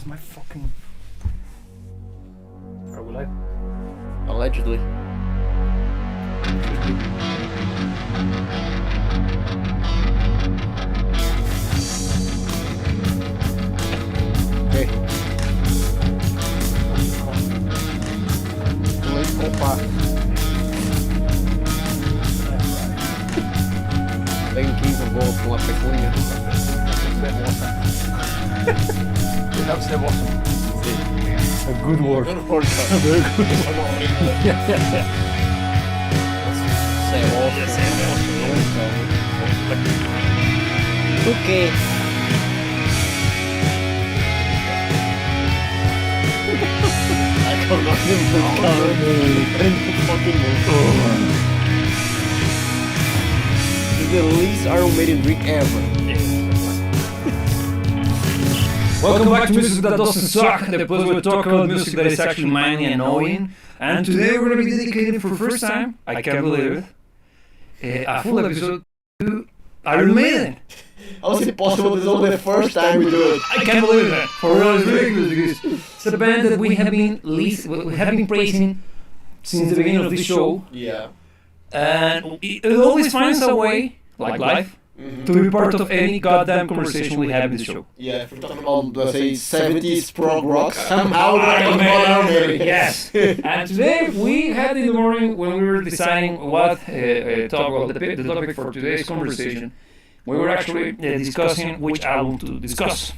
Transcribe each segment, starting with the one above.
Where's my fucking... Are we live? Allegedly. Okay. Vamos comprar. Tem 15 volts com a pecunia. That's the bottom. A good word. Good word. Very good word. Okay. I cannot It's the least Iron Maiden drink ever. Welcome back to Music That Doesn't Suck, the place where we talk about music that is actually mindy and annoying. And today we're going to be dedicating for the first time, I can't believe it, a full episode to Iron Maiden. How is it possible this is only the first time we do it? I can't believe it. For real, it's ridiculous because it's a band that we have been praising since the beginning of this show. Yeah. And it always finds a way, like life, to be part of any goddamn conversation we have in the show. Yeah, if we're talking about, let's say, 70s prog rock, somehow we're talking about Iron Maiden. Yes. And today we had in the morning when we were deciding what the topic for today's conversation, we were actually discussing which album to discuss.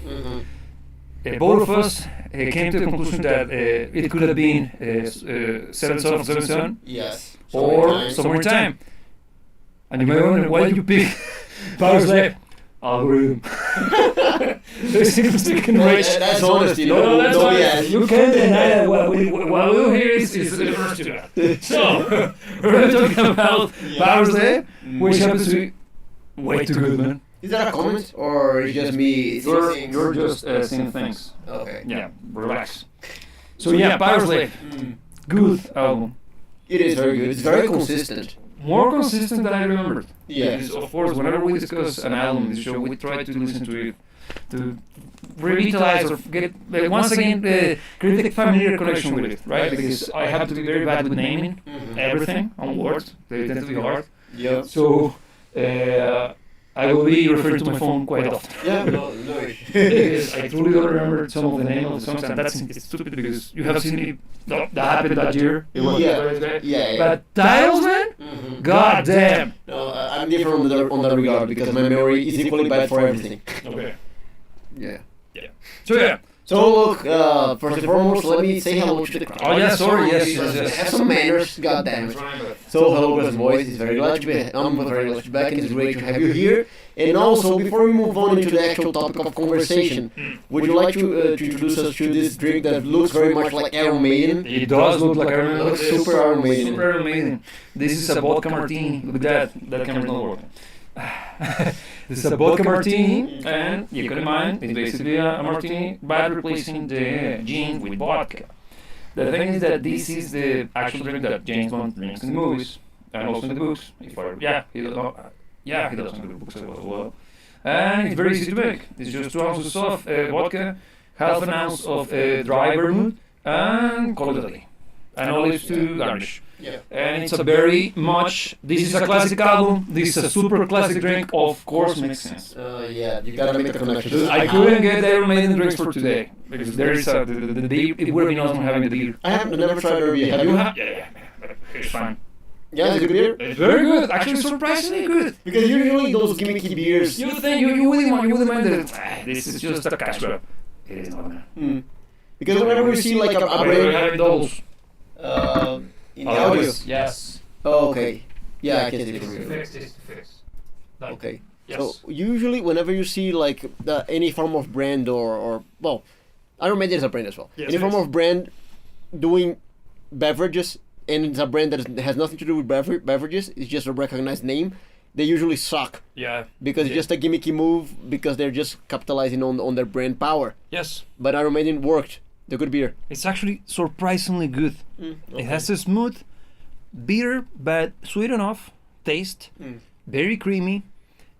Both of us came to the conclusion that it could have been Seven Son of Seven Son, Yes. or Somewhere in Time. And you may wonder, why did you pick Powerslave? Algorithm. They seem to stick in rage. That's honesty, no that's BS. You can't deny that what we do here is the first to that. So, we're going to talk about Powerslave, which happens to be way too good, man. Is that a comment, or is it just me? You're just seeing things. Okay. Yeah, relax. So yeah, Powerslave. Good album. It is very good. It's very consistent. More consistent than I remembered. Yeah. Because, of course, whenever we discuss an album in the show, we try to listen to it to revitalize or get, once again, create a familiar connection with it, right? Because I have to be very bad with naming everything on words. They tend to be hard. Yeah. So, I will be referring to my phone quite often. Yeah, no. Because I truly don't remember some of the name of the songs, and that's stupid because you have seen it, that happened that year. It was Yeah. But titles, man? God damn! No, I'm different on that regard because my memory is equally bad for everything. Okay. Yeah. So yeah. So look, first and foremost, let me say hello to the crowd. Oh yeah, sorry, yes. Have some manners, goddammit. So hello, Gus Boys. It's very glad to be. I'm very glad to be back, and it's great to have you here. And also, before we move on into the actual topic of conversation, would you like to introduce us to this drink that looks very much like Iron Maiden? It does look like Iron Maiden. Looks super Iron Maiden. Super Iron Maiden. This is a vodka martini. Look at that. That camera's not working. This is a vodka martini, and you can imagine it's basically a martini by replacing the gin with vodka. The thing is that this is the actual drink that James Bond drinks in the movies and also in the books. He does in the books as well. And it's very easy to make. It's just 2 ounces of vodka, half an ounce of dry vermouth, and call it a day. And olives to garnish. Yeah. And it's a very much, this is a classic album, this is a super classic drink, of course makes sense. Yeah, you gotta make the connection. I couldn't get the Iron Maiden drinks for today, because there is a, the beer, it would have been awesome having the beer. I have never tried a beer. Have you? Yeah, but it's fine. Yeah, it's a good beer? It's very good, actually surprisingly good. Because usually those gimmicky beers... You think, you wouldn't mind that, this is just a cash grab. It is not, man. Because whenever we see like a We're having doubles. in the audio. Yes. Oh, okay. Yeah, I can see It's it. fixed. Okay. Yes. So usually whenever you see like any form of brand or well, Iron Maiden is a brand as well. Yes, any form of brand doing beverages, and it's a brand that has nothing to do with beverages, it's just a recognized name, they usually suck. Yeah. Because it's just a gimmicky move, because they're just capitalizing on their brand power. Yes. But Iron Maiden worked. The good beer. It's actually surprisingly good. Okay. It has a smooth, bitter but sweet enough taste, very creamy,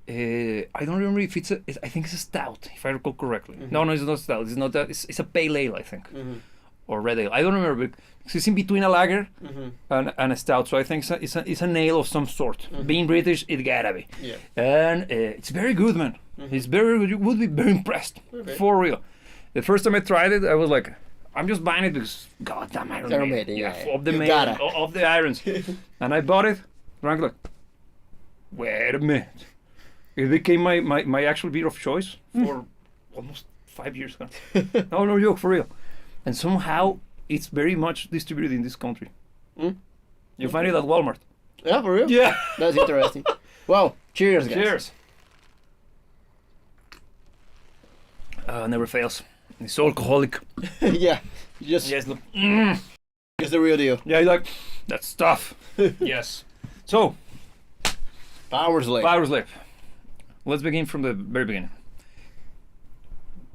I don't remember if I think it's a stout, if I recall correctly. No, it's not stout. It's not that. It's a pale ale, I think, or red ale. I don't remember. Because it's in between a lager and a stout, so I think it's an ale of some sort. Being British, it gotta be. Yeah. And it's very good, man. It's very good. You would be very impressed, for real. The first time I tried it, I was like, I'm just buying it because goddamn Iron Maiden. Of the Maiden, of the irons. And I bought it, drank like, wait a minute. It became my actual beer of choice for almost 5 years now. No joke, for real. And somehow it's very much distributed in this country. You find it at Walmart. Yeah, for real? Yeah. That's interesting. Well, cheers, guys. Cheers. Never fails. It's so alcoholic. Yeah. Just Look. it's the real deal. Yeah, you like that stuff. Yes. So, Powerslave. Let's begin from the very beginning.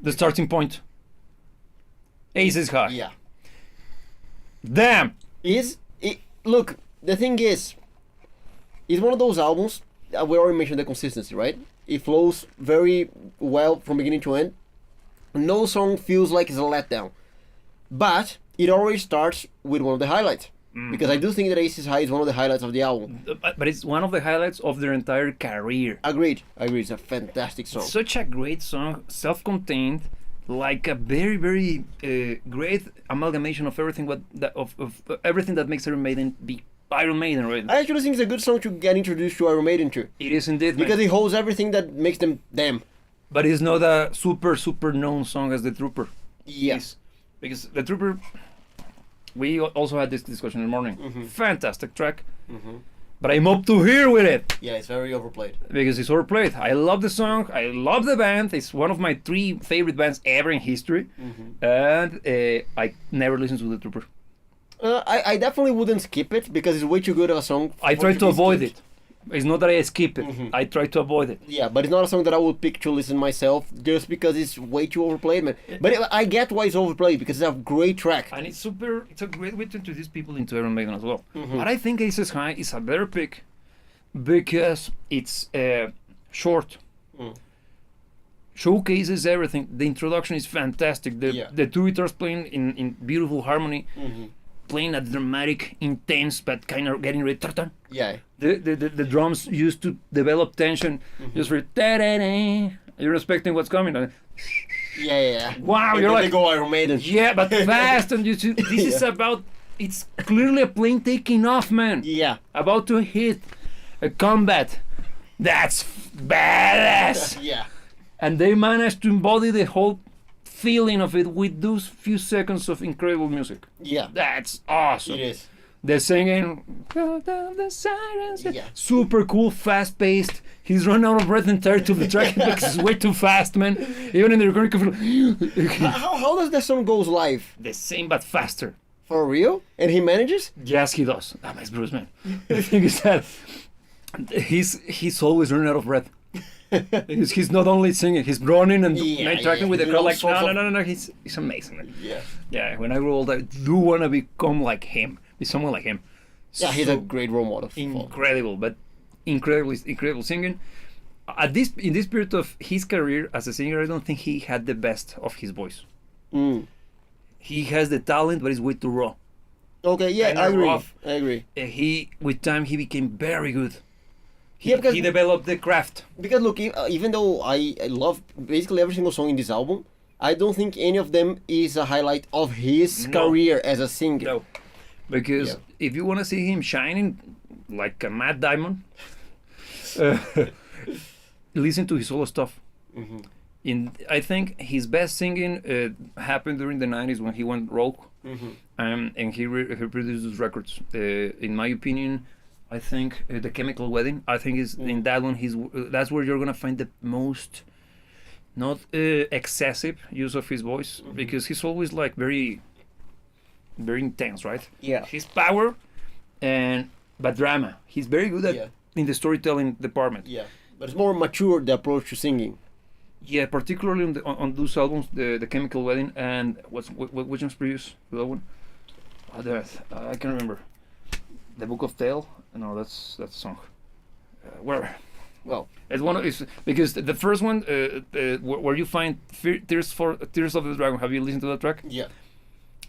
The starting point. Aces high. Yeah. Damn. Look, the thing is, it's one of those albums that we already mentioned the consistency, right? It flows very well from beginning to end. No song feels like it's a letdown. But it already starts with one of the highlights. Because I do think that Aces High is one of the highlights of the album. But it's one of the highlights of their entire career. Agreed. It's a fantastic song. Such a great song, self-contained, like a very, very great amalgamation of everything of everything that makes Iron Maiden be Iron Maiden, right? I actually think it's a good song to get introduced to Iron Maiden to. It is indeed, man. Because it holds everything that makes them them. But it's not a super known song as The Trooper. Yes. Because The Trooper, we also had this discussion in the morning. Fantastic track. But I'm up to here with it. Yeah, it's very overplayed. Because it's overplayed. I love the song. I love the band. It's one of my 3 favorite bands ever in history. And I never listened to The Trooper. I definitely wouldn't skip it because it's way too good of a song. I try to avoid it. It's not that I skip it. I try to avoid it. Yeah, but it's not a song that I would pick to listen myself just because it's way too overplayed, man. But I get why it's overplayed because it's a great track. And it's a great way to introduce people into Iron Maiden as well. But I think Aces High is a better pick because it's short. Showcases everything. The introduction is fantastic. The 2 guitars playing in beautiful harmony. Playing a dramatic, intense, but kind of getting ready. Yeah. The drums used to develop tension, just for you're expecting what's coming. Yeah. Wow, And you're then like they go Iron Maiden. yeah, but fast, and this is about. It's clearly a plane taking off, man. Yeah. About to hit a combat. That's badass. Yeah. And they managed to embody the whole feeling of it with those few seconds of incredible music. Yeah. That's awesome. It is. The singing, go down the sirens. Yeah. Super cool, fast paced. He's run out of breath entirely to the track because it's way too fast, man. Even in the recording, How does that song goes live? the same but faster. For real? And he manages? Yes, he does. That makes Bruce, man. The thing is that he's always running out of breath. He's not only singing, he's running and interacting with the crowd like no. He's amazing, man. Yeah. When I grow old, I do want to become like him, be someone like him. Yeah, he's a great role model. Incredible, but incredible singing. In this period of his career as a singer, I don't think he had the best of his voice. He has the talent, but it's way too raw. Okay, yeah, Kinda I agree. rough. I agree. With time, he became very good. Yeah, because He developed the craft. Because look, even though I love basically every single song in this album, I don't think any of them is a highlight of his career as a singer. No, because if you want to see him shining like a mad diamond, listen to his solo stuff. I think his best singing happened during the 90s when he went rogue, and he produced those records. In my opinion, I think The Chemical Wedding. I think is in that one. That's where you're gonna find the most, not excessive use of his voice, because he's always like very, very intense, right? Yeah. His power, but drama. He's very good at in the storytelling department. Yeah, but it's more mature the approach to singing. Yeah, particularly on those albums, the Chemical Wedding and which one's produced that one? I can't remember. The Book of Tale. No, that's the song. Whatever. Well, It's one of it's because the first one where you find Tears of the Dragon. Have you listened to that track? yeah.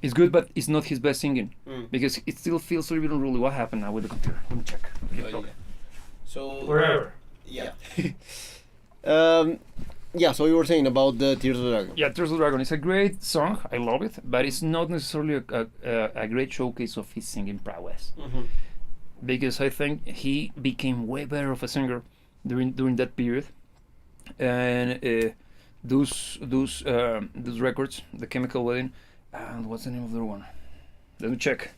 It's good, but it's not his best singing Mm. because it still feels a little bit unruly. What happened now with the computer? Let me check. So Wherever. yeah. Yeah. So you were saying about the Tears of the Dragon. Yeah, Tears of the Dragon. It's a great song. I love it, but it's not necessarily a great showcase of his singing prowess. Mm-hmm. Because I think he became way better of a singer during that period, and those records, The Chemical Wedding, and what's the name of the other one? Let me check.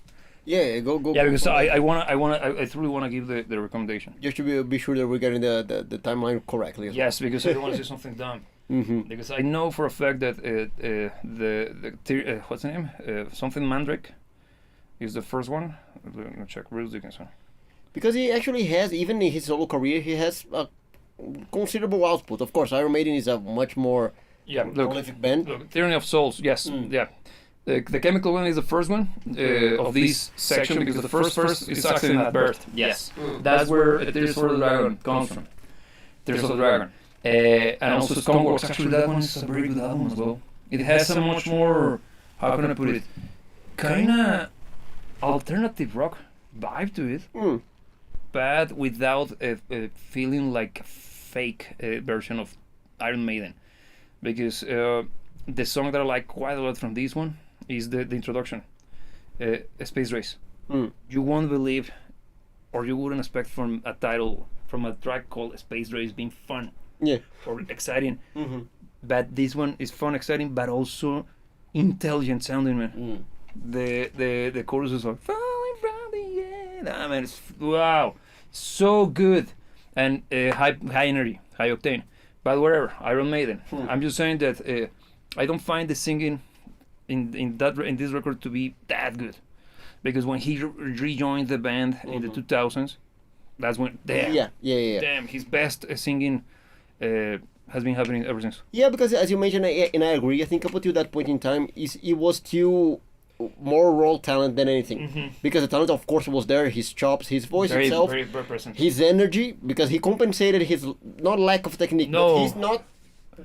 Yeah, go. Yeah, go because for that. I truly wanna give the recommendation. Just to be sure that we're getting the timeline correctly. Yes, because I don't want to say something dumb. Mm-hmm. Because I know for a fact that what's the name? Something Mandrake is the first one. Let me check. Bruce Dickinson. Because he actually has, even in his solo career, he has a considerable output. Of course, Iron Maiden is a much more Yeah, look, prolific band. look, Tyranny of Souls. Yes, Mm. yeah. The Chemical One is the first one of this section because the first verse is Accident at Birth. Yes, that's where Tears for the Dragon comes from. Tears of the Dragon, and also Skunkworks. Actually, that one is a very good album as well. It has a much more, how can I put it, kind of alternative rock vibe to it, Mm. but without feeling like a fake version of Iron Maiden. Because the song that I like quite a lot from this one is the introduction, Space Race. Mm. You won't believe, or you wouldn't expect from a title, from a track called Space Race being fun Yeah. or exciting. Mm-hmm. But this one is fun, exciting, but also intelligent sounding, man. Mm. The choruses are falling from the end. I mean, it's wow, so good, and high energy, high octane. But whatever, Iron Maiden. I'm just saying that I don't find the singing in this record to be that good, because when he rejoined the band in the 2000s, that's when Yeah. damn, his best singing has been happening ever since. Yeah, because as you mentioned, and I agree, I think up until that point in time, it was still more raw talent than anything. Because the talent, of course, was there, his chops, his voice Very, itself, very present. his energy, because he compensated his, not lack of technique, No. but his not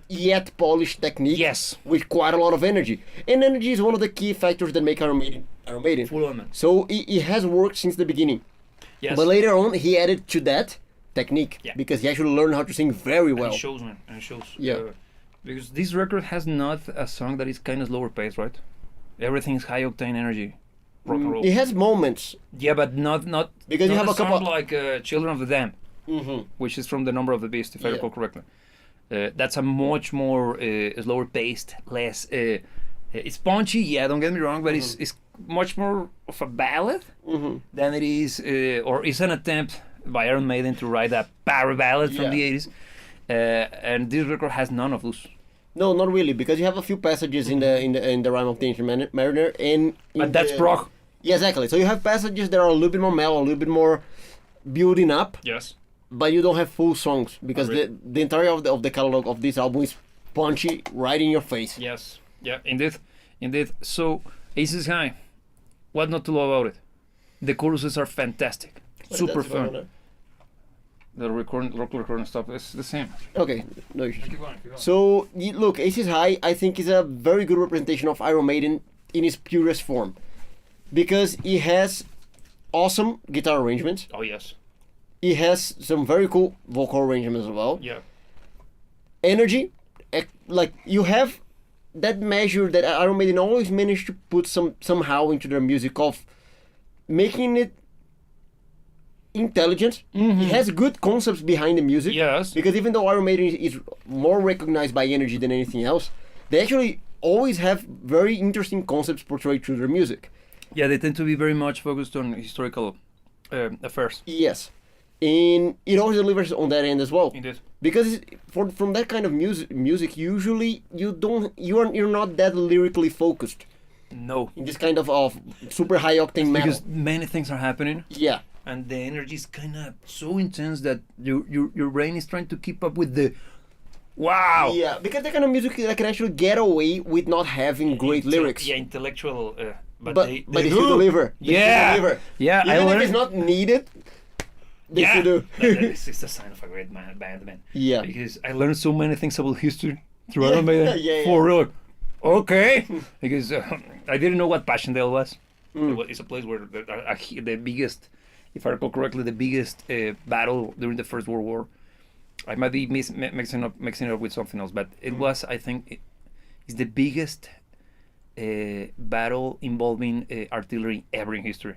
yet polished technique Yes. with quite a lot of energy. And energy is one of the key factors that make Iron Maiden. Full on, man. So it has worked since the beginning. Yes. But later on, he added to that technique, Yeah. because he actually learned how to sing very And well. it shows, man. And it shows. Yeah. Because this record has not a song that is kind of slower paced, right? Everything is high octane energy, rock and roll. It has moments. Yeah, but not Because you not have a couple- song like "Children of the Dam," Mm-hmm. which is from the Number of the Beast, if I Yeah. recall correctly. That's a much more slower paced, less. It's punchy, yeah. Don't get me wrong, but it's much more of a ballad Mm-hmm. than it is, or it's an attempt by Iron Maiden to write a power ballad from Yeah. the 80s. And this record has none of those. No, not really, because you have a few passages in the Rhyme of the Ancient Mariner, and But that's prog. Yeah, exactly. So you have passages that are a little bit more mellow, a little bit more building up, Yes. but you don't have full songs because Agreed. the entirety of the catalog of this album is punchy, right in your face. Yes. Yeah. Indeed. So Aces High. What not to love about it? The choruses are fantastic. Super fun. The rock recording stuff is the same. Okay, no issues. Keep going. So look, Aces High, I think is a very good representation of Iron Maiden in its purest form, because it has awesome guitar arrangements. Oh yes. It has some very cool vocal arrangements as well. Yeah. Energy, like you have that measure that Iron Maiden always managed to put somehow into their music of making it intelligent. It has good concepts behind the music. Yes. Because even though Iron Maiden is more recognized by energy than anything else, they actually always have very interesting concepts portrayed through their music. Yeah, they tend to be very much focused on historical affairs. Yes, and it always delivers on that end as well. Indeed. Because from that kind of music, usually you're not that lyrically focused No. in this kind of super high octane metal. Because many things are happening, Yeah, and the energy is kind of so intense that your brain is trying to keep up with the wow. yeah, because that kind of music that can actually get away with not having great lyrics. Yeah, intellectual. But but they they do. still deliver. They still Yeah. deliver. Yeah, I Even if learned. it's not needed, This to do. This is a sign of a great band, man. Yeah. Because I learned so many things about history through Iron Maiden. Yeah. For real. Okay. Because I didn't know what Passchendaele was. It's a place where the biggest, if I recall correctly, the biggest battle during the First World War. I might be mixing it up with something else, but it was, I think, it's the biggest battle involving artillery ever in history.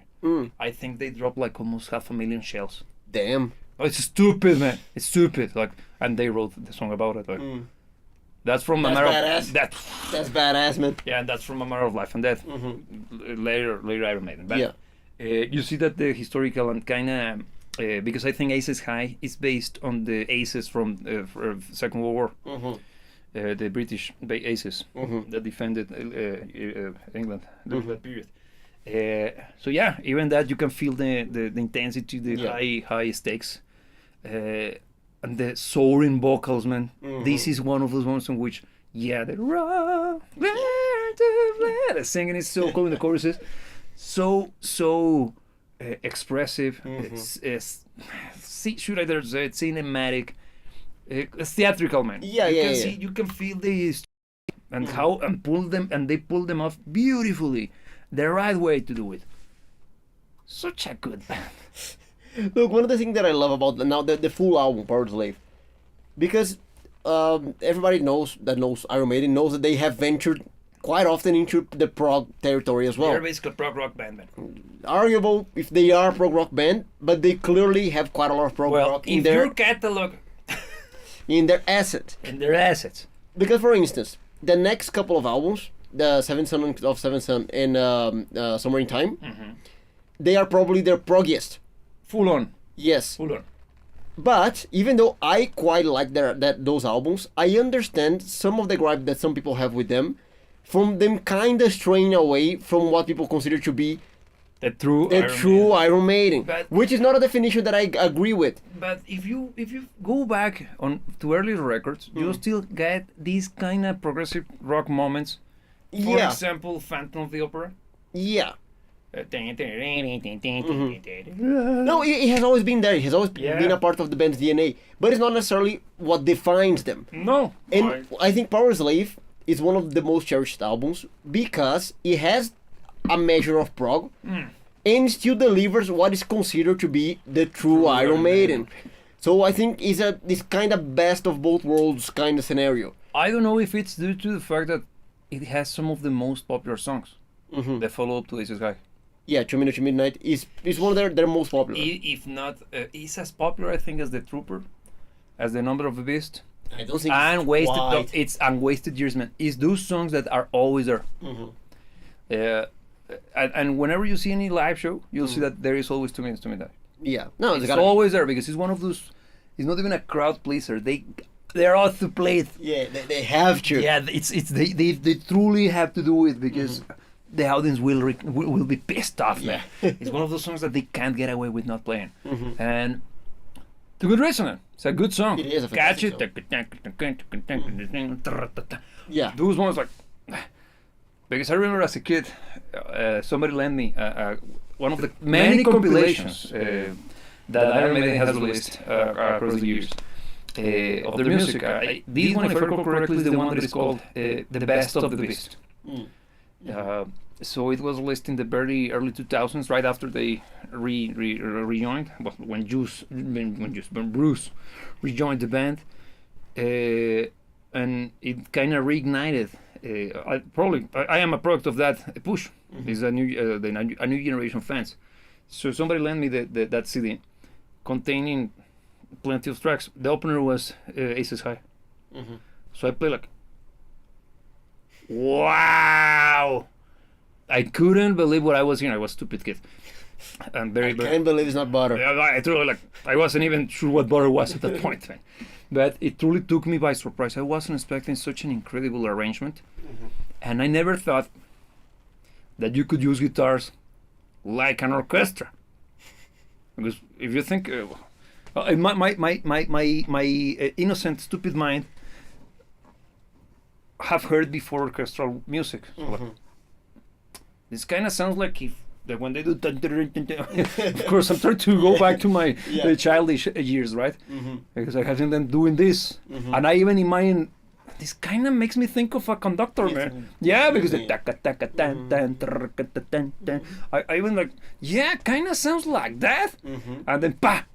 I think they dropped like almost 500,000 shells. Damn. Oh, it's stupid, man. It's stupid. Like, and they wrote the song about it. Like, that's from That's a matter badass. of That's badass, man. yeah, and that's from a matter of life and death. Later Iron Maiden. But Yeah. you see that the historical and kind of because I think Aces High is based on the Aces from Second World War. The British Aces that defended England during that period. So yeah, even that you can feel the intensity, the high stakes, and the soaring vocals, man. This is one of those ones in which the raw, the singing is so cool in the choruses, so expressive. Should I dare say it, cinematic. It's theatrical, man. You can feel this and how they pull them off beautifully, the right way to do it. Such a good band. Look, one of the things that I love about the full album, Powerslave, because everybody knows Iron Maiden knows that they have ventured quite often into the prog territory as well. They're basically a prog rock band, man. Arguable if they are a prog rock band, but they clearly have quite a lot of prog rock in their catalog. In their assets. In their assets. Because, for instance, the next couple of albums, the Seventh Son and Somewhere in Time, they are probably their proggiest. Full on. Yes. Full on. But even though I quite like those albums, I understand some of the gripe that some people have with them, from them kind of straying away from what people consider to be the true Iron Maiden, but, which is not a definition that I agree with. But if you go back to earlier records, you still get these kind of progressive rock moments. For example, Phantom of the Opera. Yeah. No, it has always been there. It has always been a part of the band's DNA, but it's not necessarily what defines them. No. And I think Powerslave is one of the most cherished albums because it has a measure of prog and still delivers what is considered to be the true Iron Maiden. So I think it's this kind of best of both worlds kind of scenario. I don't know if it's due to the fact that it has some of the most popular songs that follow up to Aces High. Yeah, 2 Minutes to Midnight is one of their most popular. If not, it's as popular, I think, as The Trooper, as The Number of the Beast. I don't think it's Unwasted Years, man. It's those songs that are always there. And whenever you see any live show, you'll see that there is always 2 Minutes to Midnight. Yeah, no, it's always there because it's one of those. It's not even a crowd pleaser. They're out to play it. Yeah, they have to. Yeah, they truly have to do it because the audience will be pissed off, man. It's one of those songs that they can't get away with not playing, and to good reason. Man. It's a good song. It is a Catch it. Yeah, those ones like because I remember as a kid, somebody lent me one of the many compilations that Iron Maiden has released across the years. Of their music. This one, if I recall correctly, is the one that is called The Best of the Beast. So it was released in the very early 2000s, right after they rejoined. Well, when Bruce rejoined the band, and it kind of reignited. I am a product of that push. It's a new generation of fans. So somebody lent me that CD, containing plenty of tracks. The opener was Aces High. So I played like, wow! I couldn't believe what I was hearing. I was a stupid kid. I can't believe it's not butter. I truly I wasn't even sure what butter was at that point, man. But it truly took me by surprise. I wasn't expecting such an incredible arrangement, and I never thought that you could use guitars like an orchestra. Because if you think. My innocent, stupid mind have heard before orchestral music. So like, this kind of sounds like if that when they do, of course, I'm trying to go back to my childish years, right? Because I have seen them doing this, and I even imagine this kind of makes me think of a conductor, man. Yeah, because the taka taka tan tan trrrr tan tan. I even like, yeah, kind of sounds like that, and then pa,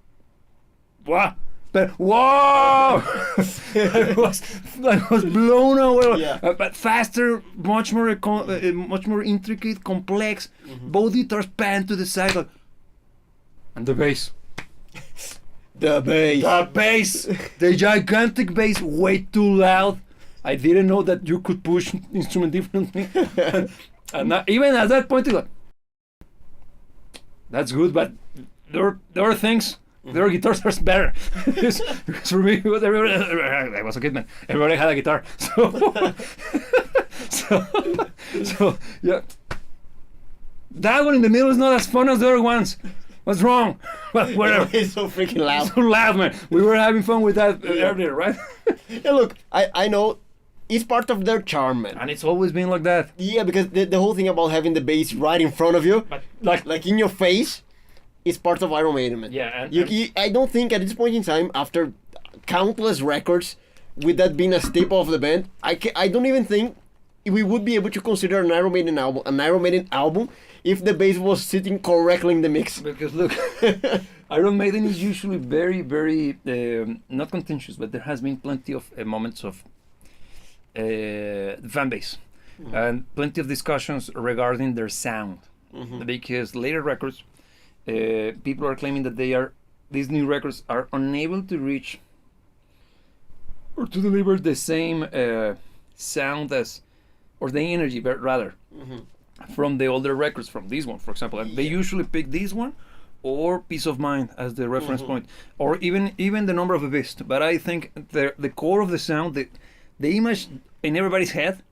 wow. But whoa! I was blown away. Yeah. But faster, much more intricate, complex. Both guitars pan to the side, like, and the bass. The bass. The gigantic bass, way too loud. I didn't know that you could push instrument differently, and even at that point, it's like, that's good, but there are things. Their guitars are better. because for me, I was a kid, man. Everybody had a guitar, so yeah. That one in the middle is not as fun as the other ones. What's wrong? Well, whatever. It's so freaking loud. So loud, man. We were having fun with that earlier, right? Yeah, look, I know it's part of their charm, man. And it's always been like that. Yeah, because the whole thing about having the bass right in front of you, But like in your face, is part of Iron Maiden, man. Yeah, and I don't think at this point in time, after countless records, with that being a staple of the band, I don't even think we would be able to consider an Iron Maiden album if the bass was sitting correctly in the mix. because look, Iron Maiden is usually very, very not contentious, but there has been plenty of moments of fan base and plenty of discussions regarding their sound, because later records. People are claiming that these new records are unable to reach or to deliver the same sound as, or the energy, but rather, from the older records, from this one, for example. And they usually pick this one or Peace of Mind as the reference point, or even the Number of the Beast. But I think the core of the sound, the image in everybody's head,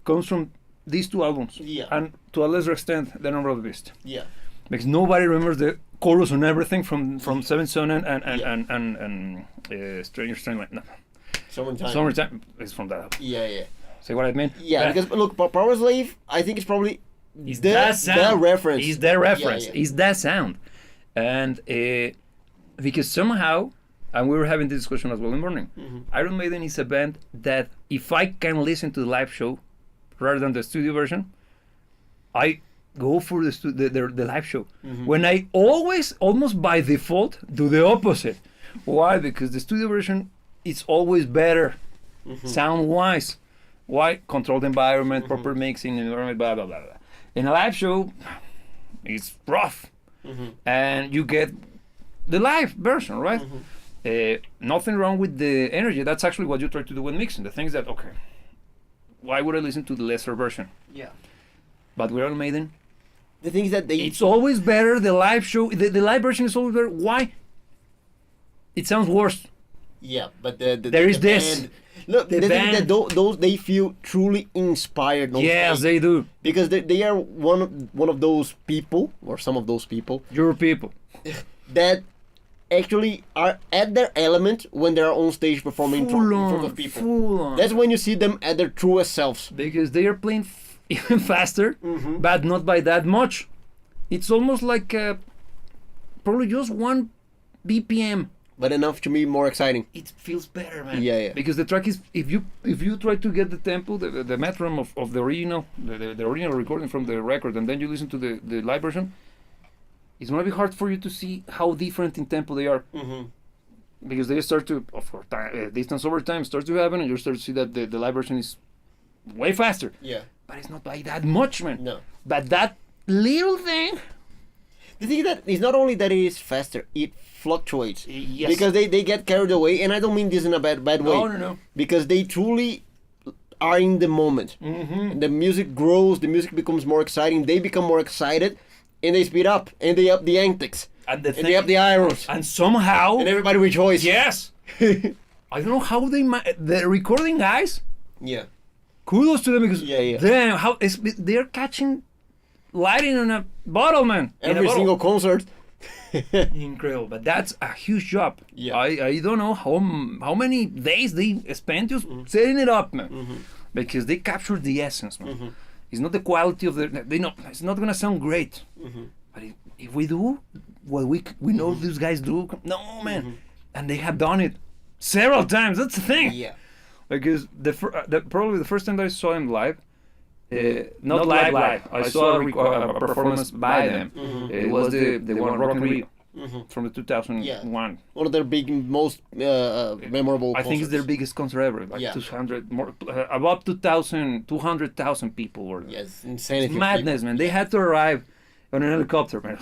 comes from these two albums, and to a lesser extent, the Number of the Beast. Yeah. Because nobody remembers the chorus on everything from Seventh Son and Stranger Strangling. No. Summertime is from that album. Yeah. See what I mean? Yeah, because look, Powerslave, I think it's probably the reference. Is their reference. Is that sound. And because somehow, and we were having this discussion as well in the morning, Iron Maiden is a band that if I can listen to the live show rather than the studio version, I go for the live show. When I always, almost by default, do the opposite. Why? Because the studio version is always better, sound-wise. Why? Controlled environment, proper mixing, environment, blah, blah, blah, blah. In a live show, it's rough. And you get the live version, right? Nothing wrong with the energy. That's actually what you try to do with mixing. The things that, okay, why would I listen to the lesser version? Yeah. But with Iron Maiden, the thing is that it's always better. The live show, the live version is always better. Why? It sounds worse. Yeah, but there is this. Band, look, the thing is that those they feel truly inspired. Yes, they do. Because they are one of those people, or some of those people. Your people. That actually are at their element when they are on stage performing in front of people. Full on. That's when you see them at their truest selves. Because they are playing even faster, but not by that much. It's almost like probably just 1 BPM. But enough to be more exciting. It feels better, man. Yeah. Because the track is, if you try to get the tempo, the metronome of the original, the original recording from the record, and then you listen to the live version, it's gonna be hard for you to see how different in tempo they are. Because they start to, of course, distance over time starts to happen, and you start to see that the live version is way faster. Yeah. But it's not by that much, man. No. But that little thing. The thing is that it's not only that it is faster, it fluctuates. Yes. Because they get carried away, and I don't mean this in a bad way. No. Because they truly are in the moment. The music grows, the music becomes more exciting, they become more excited, and they speed up, and they up the antics, and they up the irons, and somehow, and everybody rejoices. Yes. I don't know how the recording guys. Yeah. Kudos to them because damn, how they're catching lighting on a bottle, man. Every single concert. Incredible, but that's a huge job. Yeah. I don't know how many days they spent just setting it up, man. Because they captured the essence, man. It's not the quality of the. They know it's not gonna sound great. But if we do what we know these guys do, no man, and they have done it several times. That's the thing. Yeah. Because probably the first time that I saw him live, not live. I saw a performance by them. It was the one Rock in Rio from the 2001. One of their most memorable. I think it's their biggest concert ever. Like 200 more, about 200,000 people were there. Yes, insanity. It's madness, man. They had to arrive on an helicopter, man.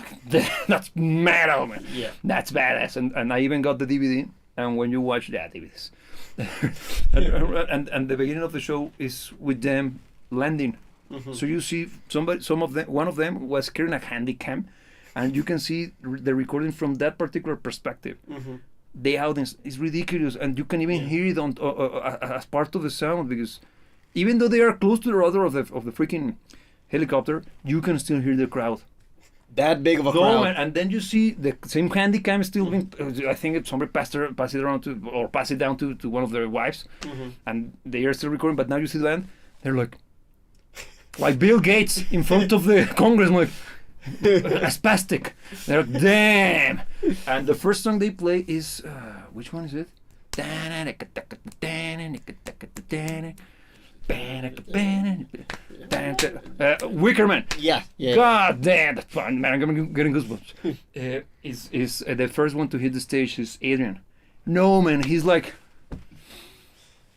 That's metal, man. Yeah. That's badass. And I even got the DVD. And when you watch that, DVDs, and the beginning of the show is with them landing. So you see one of them was carrying a handy cam, and you can see the recording from that particular perspective. The audience is ridiculous, and you can even hear it on as part of the sound, because even though they are close to the rudder of the freaking helicopter, you can still hear the crowd. That big of a crowd. And then you see the same handy cam still being. I think somebody passed it around pass it down to one of their wives, and they are still recording. But now you see the end, they're like Bill Gates in front of the Congress, like a spastic. They're like, damn. And the first song they play is which one is it? Wicker Man. Yeah. God damn, that's fun, man. I'm getting goosebumps. Is the first one to hit the stage is Adrian. No, man, he's like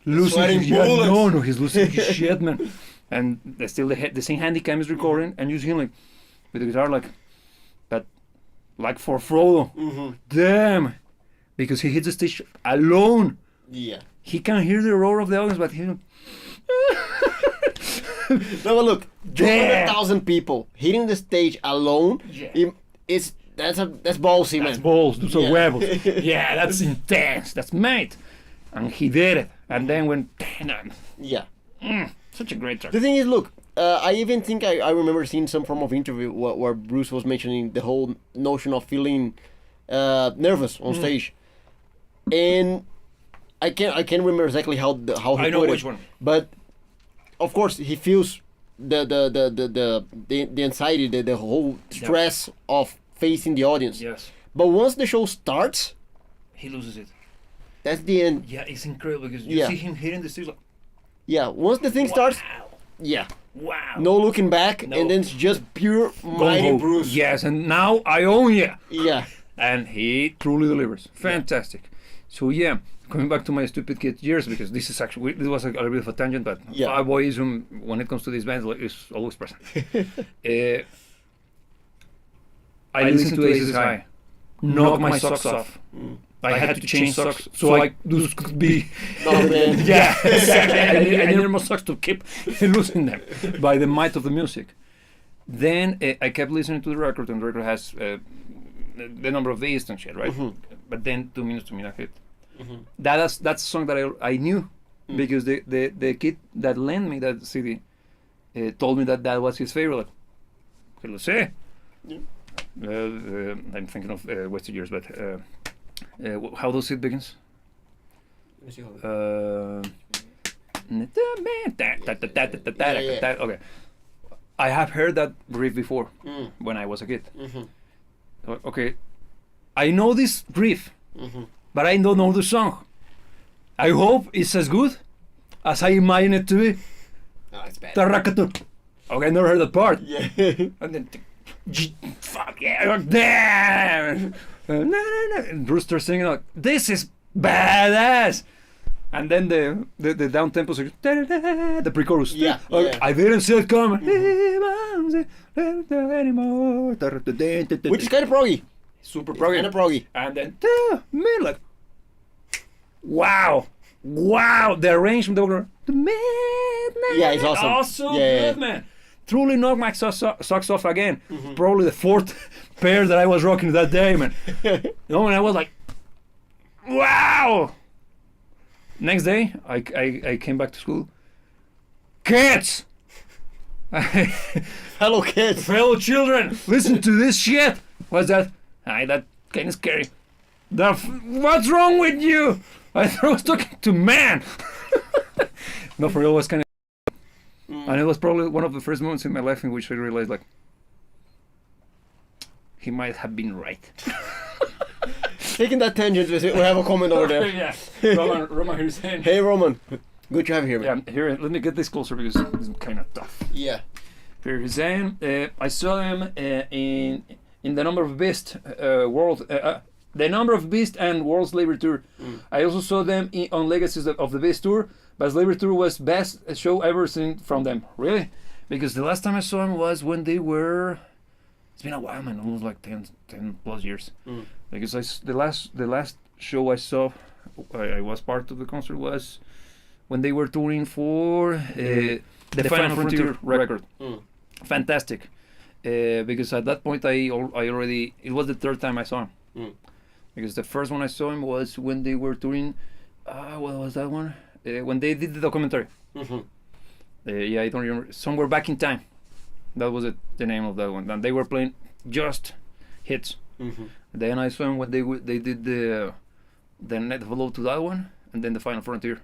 losing his no, he's losing his shit, man. And still the same handycam is recording, and you see him like with the guitar like for Frodo. Damn, because he hits the stage alone. Yeah. He can hear the roar of the audience, but he. No, but look, 200,000 people hitting the stage alone. Yeah. That's ballsy, man. That's balls. Those are huevos. Yeah, that's intense. That's mate. And he did it. And then went. Yeah. Such a great track. The thing is, look, I even think I remember seeing some form of interview where Bruce was mentioning the whole notion of feeling nervous on stage, and I can't remember exactly how he I know put which it, one. but of course he feels the anxiety, the whole stress of facing the audience. Yes. But once the show starts, he loses it. That's the end. Yeah, it's incredible because you see him hitting the stage like. Yeah, once the thing starts. Yeah. Wow. No looking back, and then it's just pure mighty Bruce. Yes, and now I own you. Yeah. And he truly delivers. Fantastic. Yeah. So yeah, coming back to my stupid kid years, because this was a little bit of a tangent, but boyism when it comes to these bands is always present. I listened to Aces High, knock my socks off. I had to change socks so those could be. Yeah, exactly. I needed more socks to keep losing them by the might of the music. Then I kept listening to the record, and the record has the number of days and shit, right? But then 2 minutes to midnight hit. That's a song that I knew because the kid that lent me that CD told me that was his favorite. Okay, let's say. I'm thinking of wasted years, but. How does it begins? Okay. I have heard that riff before when I was a kid. Okay. I know this riff, but I don't know the song. I hope it's as good as I imagine it to be. No, it's bad. Okay, I never heard that part. Yeah. And then, fuck yeah, damn. And Brewster singing like, this is badass, and then the down tempo, the pre-chorus. Yeah, I didn't see it coming. Which is kind of proggy. Super proggy. Kind of proggy. And then me like, wow, the arrangement over the midnight. Yeah, it's awesome. Also good, man. Truly knocked my socks off again. Probably the fourth pair that I was rocking that day, man. And I was like, wow. Next day, I came back to school. Kids! Fellow kids. Fellow children, listen to this shit. What's that? That kind of scary. What's wrong with you? I thought I was talking to man. No, for real, was kind of. And it was probably one of the first moments in my life in which I realized, like, he might have been right. Taking that tangent, we have a comment over there. Yeah, Roman here's saying. Hey Roman, good to have you here, man. Yeah, here, let me get this closer because it's kind of tough. Yeah. Here he's saying, I saw them in the Number of Beast the Number of Beast and World Slavery Tour. I also saw them on Legacies of the Beast Tour, but Slavery Tour was best show ever seen from them. Really? Because the last time I saw them was when they were. It's been a while, man. Almost like 10 plus years. Because the last show I saw, I was part of the concert, was when they were touring for the Final Frontier record. Fantastic. Because at that point I already, it was the third time I saw him. Because the first one I saw him was when they were touring, what was that one? When they did the documentary. Yeah, I don't remember. Somewhere Back in Time. That was the name of that one. And they were playing just hits. Then I saw them when they did the net follow to that one, and then the Final Frontier.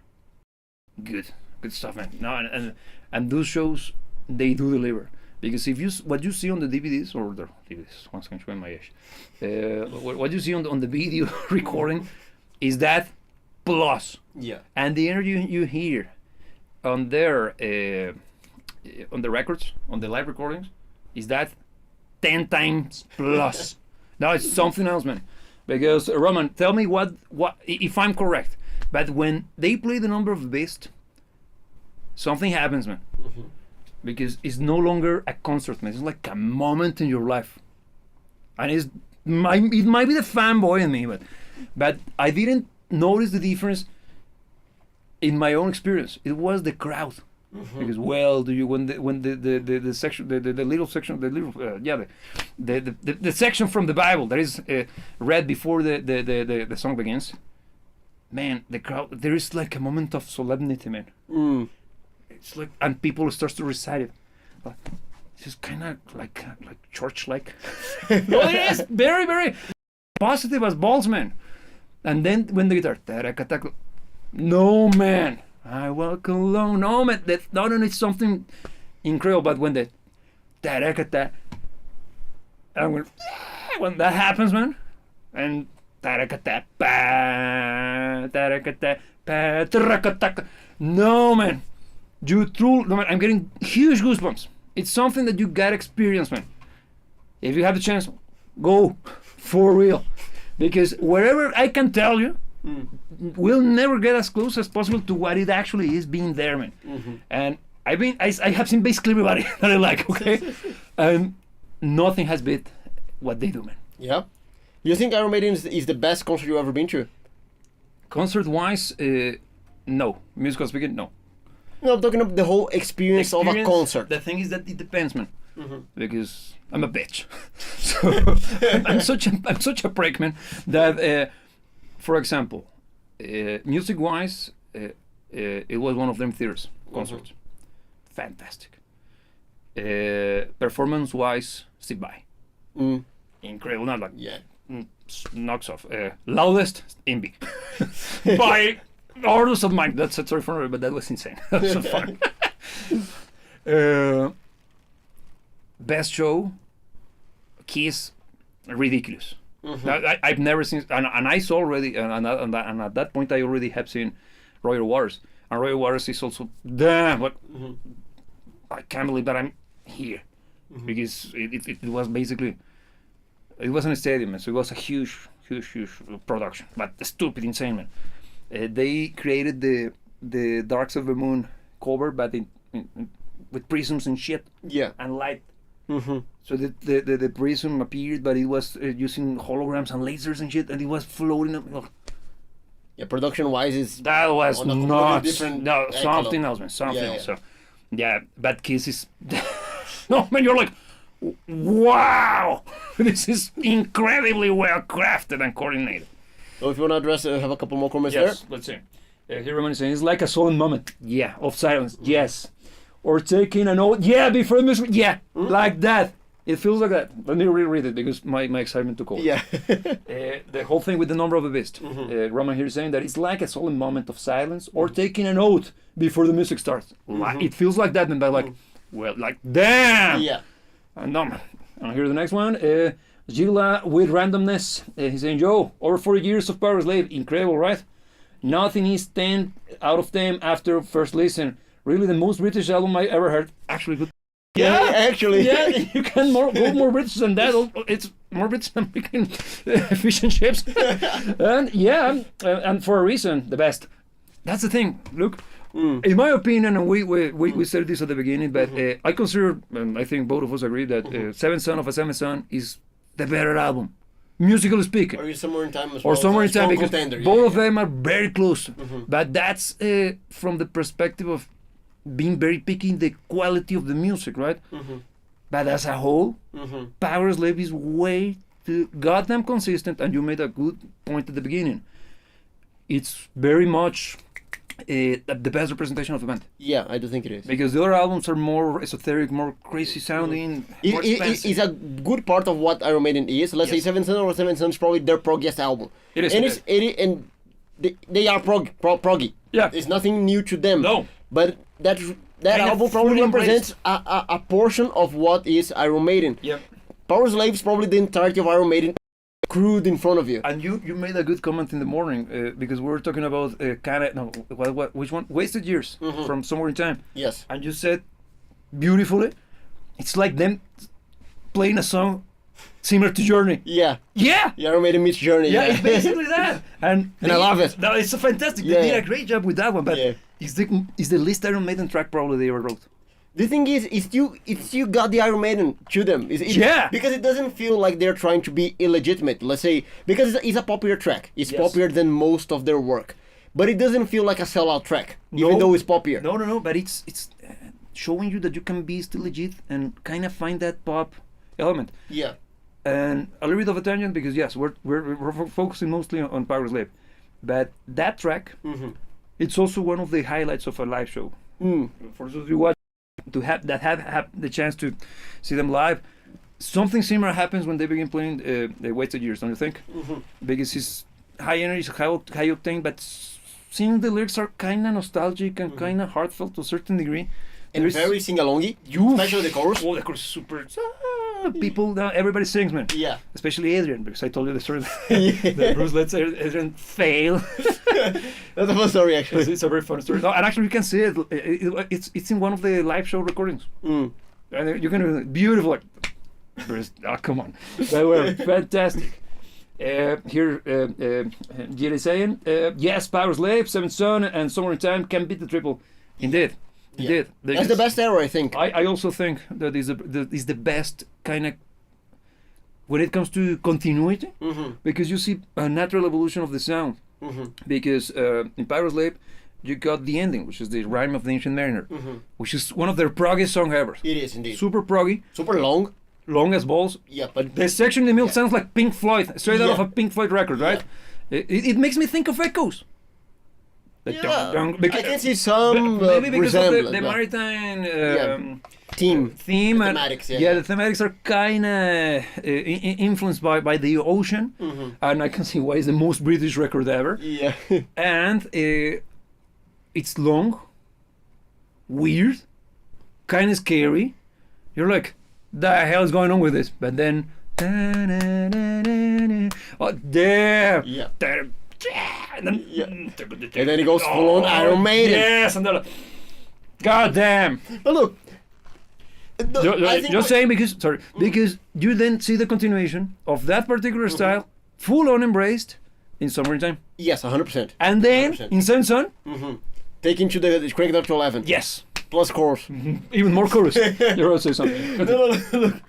Good stuff, man. No, and those shows, they do deliver. Because what you see on the DVDs or the DVDs, once again showing my age, what you see on the video recording is that plus. Yeah. And the energy you hear on their on the records, on the live recordings, is that 10 times plus. Now it's something else, man. Because Roman, tell me what if I'm correct, but when they play the Number of Beast, something happens, man. Because it's no longer a concert, man. It's like a moment in your life, and it might be the fanboy in me, but I didn't notice the difference in my own experience. It was the crowd. Because when the section the section from the Bible that is read before the song begins, man, the crowd, there is like a moment of solemnity, man. It's like, and people start to recite it. It's just kind of like church-like. No, it is very, very positive as balls, man. And then when the guitar, no, man. I walk alone. No, man, that not only something incredible, but when the and when that happens, man, and no, man, no, man, I'm getting huge goosebumps. It's something that you gotta experience, man. If you have the chance, go for real, because wherever I can tell you. We'll never get as close as possible to what it actually is being there, man. And I have seen basically everybody that I like, okay? And nothing has beat what they do, man. Yeah. You think Iron Maiden is the best concert you've ever been to? Concert-wise, no. Musical speaking, no. No, I'm talking about the whole experience of a concert. The thing is that it depends, man. Because I'm a bitch. So I'm such a prick, man, that... for example, music-wise, it was one of them theaters concerts. Fantastic. Performance-wise, sit by. Incredible. Not like knocks off. Loudest, Imbi. By orders of mine. That's a story for me, but that was insane. That was so fun. Best show, Kiss, ridiculous. I've never seen, and I saw already, and at that point I already have seen Royal Waters, and Royal Waters is also damn. What I can't believe that I'm here, because it was basically, it wasn't a stadium, so it was a huge production, but stupid, insane, man. They created the Darks of the Moon cover, but with prisms and shit, and light. So the prism appeared, but it was using holograms and lasers and shit, and it was floating up. Yeah, production-wise, that was nuts. No, something else, man. Something else. So, yeah, but Kiss is... no, man, you're like, wow! This is incredibly well crafted and coordinated. So if you want to address, have a couple more comments there? Yes, let's see. Here Roman is saying, it's like a solemn moment. Yeah, of silence. Yes. Or taking an oath. Yeah, before the music. Yeah, like that. It feels like that. Let me reread it because my excitement took over. Yeah. The whole thing with the number of the beast. Roman here is saying that it's like a solemn moment of silence or taking an oath before the music starts. It feels like that, and they're like, well, like, damn! Yeah. And here's the next one. Gila with randomness. He's saying, Joe, over 4 years of Powerslave. Incredible, right? Nothing is 10 out of 10 after first listen. Really the most British album I ever heard. Actually good. Yeah, actually. Yeah, you can go more British than that. It's more British than making fish and chips. And yeah, and for a reason, the best. That's the thing. Look, in my opinion, and we said this at the beginning, but I consider, and I think both of us agree that Seventh Son of a Seventh Son is the better album, musically speaking. Or Somewhere in Time as or well. Somewhere in Time, because contender, both of them are very close. But that's from the perspective of being very picky in the quality of the music, right? But as a whole, Powerslave is way too goddamn consistent, and you made a good point at the beginning. It's very much the best representation of the band. Yeah, I do think it is. Because the other albums are more esoteric, more crazy sounding, more expensive. It's a good part of what Iron Maiden is. Let's say Seventh Son or Seventh Son is probably their proggiest album. It is. And they are proggy. Yeah. It's nothing new to them. No. But that album probably represents a portion of what is Iron Maiden. Yeah. Powerslave is probably the entirety of Iron Maiden crude in front of you. And you made a good comment in the morning because we were talking about which one? Wasted Years from Somewhere in Time. Yes. And you said beautifully, it's like them playing a song similar to Journey. Yeah. Yeah. Iron Maiden meets Journey. Yeah, it's basically that. And I love it. No, it's fantastic. Yeah. They did a great job with that one, but it's the least Iron Maiden track probably they ever wrote. The thing is, it's you got the Iron Maiden to them. Yeah. Because it doesn't feel like they're trying to be illegitimate. Let's say because it's a popular track. It's popular than most of their work, but it doesn't feel like a sellout track, even though it's popular. No. But it's showing you that you can be still legit and kind of find that pop element. Yeah. And a little bit of a tangent because yes, we're focusing mostly on Powerslave, but that track, it's also one of the highlights of a live show. For those who watch, to have the chance to see them live, something similar happens when they begin playing the Wasted Years, don't you think? Because it's high energy, high octane, but seeing the lyrics are kind of nostalgic and kind of heartfelt to a certain degree. And very sing-alongy, especially the chorus. Oh, the chorus is super. People, everybody sings, man. Yeah. Especially Adrian, because I told you the story that Bruce lets Adrian fail. That's a fun story, actually. It's a very fun story. No, and actually, you can see it. It's in one of the live show recordings. And you can beautiful. Like, Bruce, come on, they were fantastic. Here, Jiri saying, yes, Powerslave, Seventh Son, and Somewhere in Time can beat the triple. Indeed. Indeed. That's the best era, I think. I also think that is the best kind of when it comes to continuity, because you see a natural evolution of the sound. Because in Powerslave, you got the ending, which is the Rhyme of the Ancient Mariner, which is one of their proggiest song ever. It is indeed. Super proggy. Super long. Long as balls. Yeah, but the section in the middle sounds like Pink Floyd, straight out of a Pink Floyd record, right? It makes me think of Echoes. I can see some maybe because of resemblance. the maritime theme and thematics. The thematics are kind of influenced by the ocean, and I can see why it's the most British record ever. Yeah, and it's long, weird, kind of scary. You're like, the hell is going on with this? But then, oh damn! Yeah. And then, and then it goes full on Iron Maiden. Yes, and they're like, God damn! But look, you're saying because you then see the continuation of that particular style, full on embraced in Somewhere in Time. Yes, 100%. And then 100%. in Seventh Son, taking to the crank it up to 11. Yes, plus chorus. Even more chorus. You're going to say something. No, look.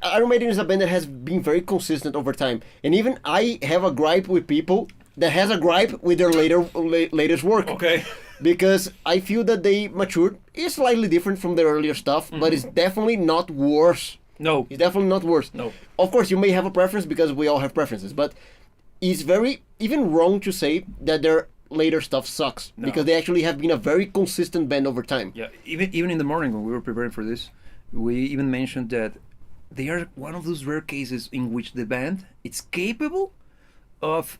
Iron Maiden is a band that has been very consistent over time, and even I have a gripe with people that has a gripe with their latest work. Okay. Because I feel that they matured. It's slightly different from their earlier stuff, but it's definitely not worse. No. It's definitely not worse. No. Of course, you may have a preference because we all have preferences, but it's very even wrong to say that their later stuff sucks because they actually have been a very consistent band over time. Yeah. Even in the morning when we were preparing for this, we even mentioned that they are one of those rare cases in which the band is capable of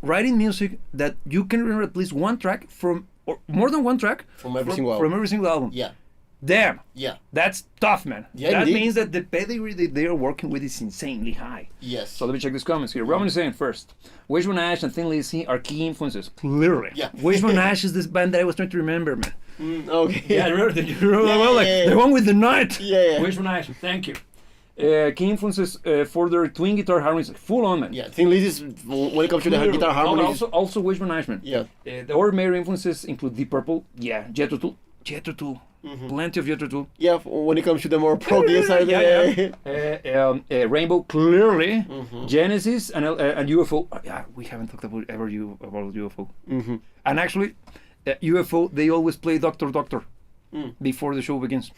writing music that you can remember at least one track from, or more than one track From every single album. From every single album. Yeah. Damn. Yeah. That's tough, man. Yeah, that indeed. means that the pedigree that they are working with is insanely high. Yes. So let me check these comments here. Roman is saying first, Wishbone Ash and Thin Lizzy are key influences. Clearly. Yeah. Wishbone Ash is this band that I was trying to remember, man. Okay. Yeah, I remember that. You remember Yeah, well, like yeah, yeah. the one with the knight. Yeah, yeah. Wishbone Ash. Thank you. Key influences for their twin guitar harmonies, full on, man. Yeah. Thin Lizzy's, when it comes to the Clearly. guitar harmonies. Also Wishbone Ash, man. Yeah. The other major influences include Deep Purple, yeah, Jethro Tull, plenty of Jethro Tull. Yeah. When it comes to the more prog side. Yeah. Rainbow, clearly, Genesis and UFO. Yeah, we haven't talked about UFO. And actually, UFO, they always play Doctor before the show begins.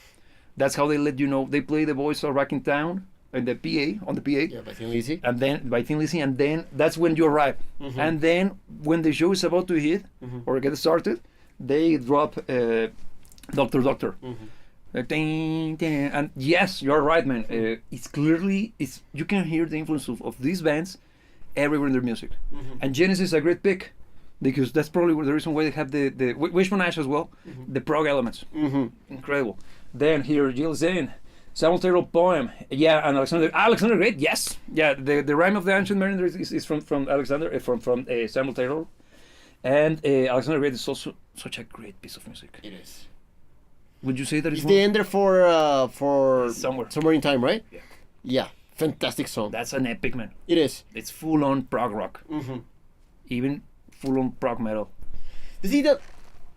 That's how they let you know. They play the voice of Rock in Town and the PA on the PA. Yeah, by Thin Lizzy. And then by Thin Lizzy, and then that's when you arrive. And then when the show is about to hit or get started, they drop Doctor. Ding, ding. And yes, you're right, man. It's clearly you can hear the influence of these bands everywhere in their music. And Genesis is a great pick because that's probably the reason why they have the Wishbone Ash as well, the prog elements. Incredible. Then here, Jill Zane, Samuel Taylor poem. Yeah, and Alexander Great. Yes, yeah. The rhyme of the Ancient Mariner is from Alexander from Samuel Taylor, and Alexander Great is also such a great piece of music. It is. Would you say that Is it's the ender for Somewhere in Time, right? Yeah. Yeah. Fantastic song. That's an epic, man. It is. It's full on prog rock, even full on prog metal. You see that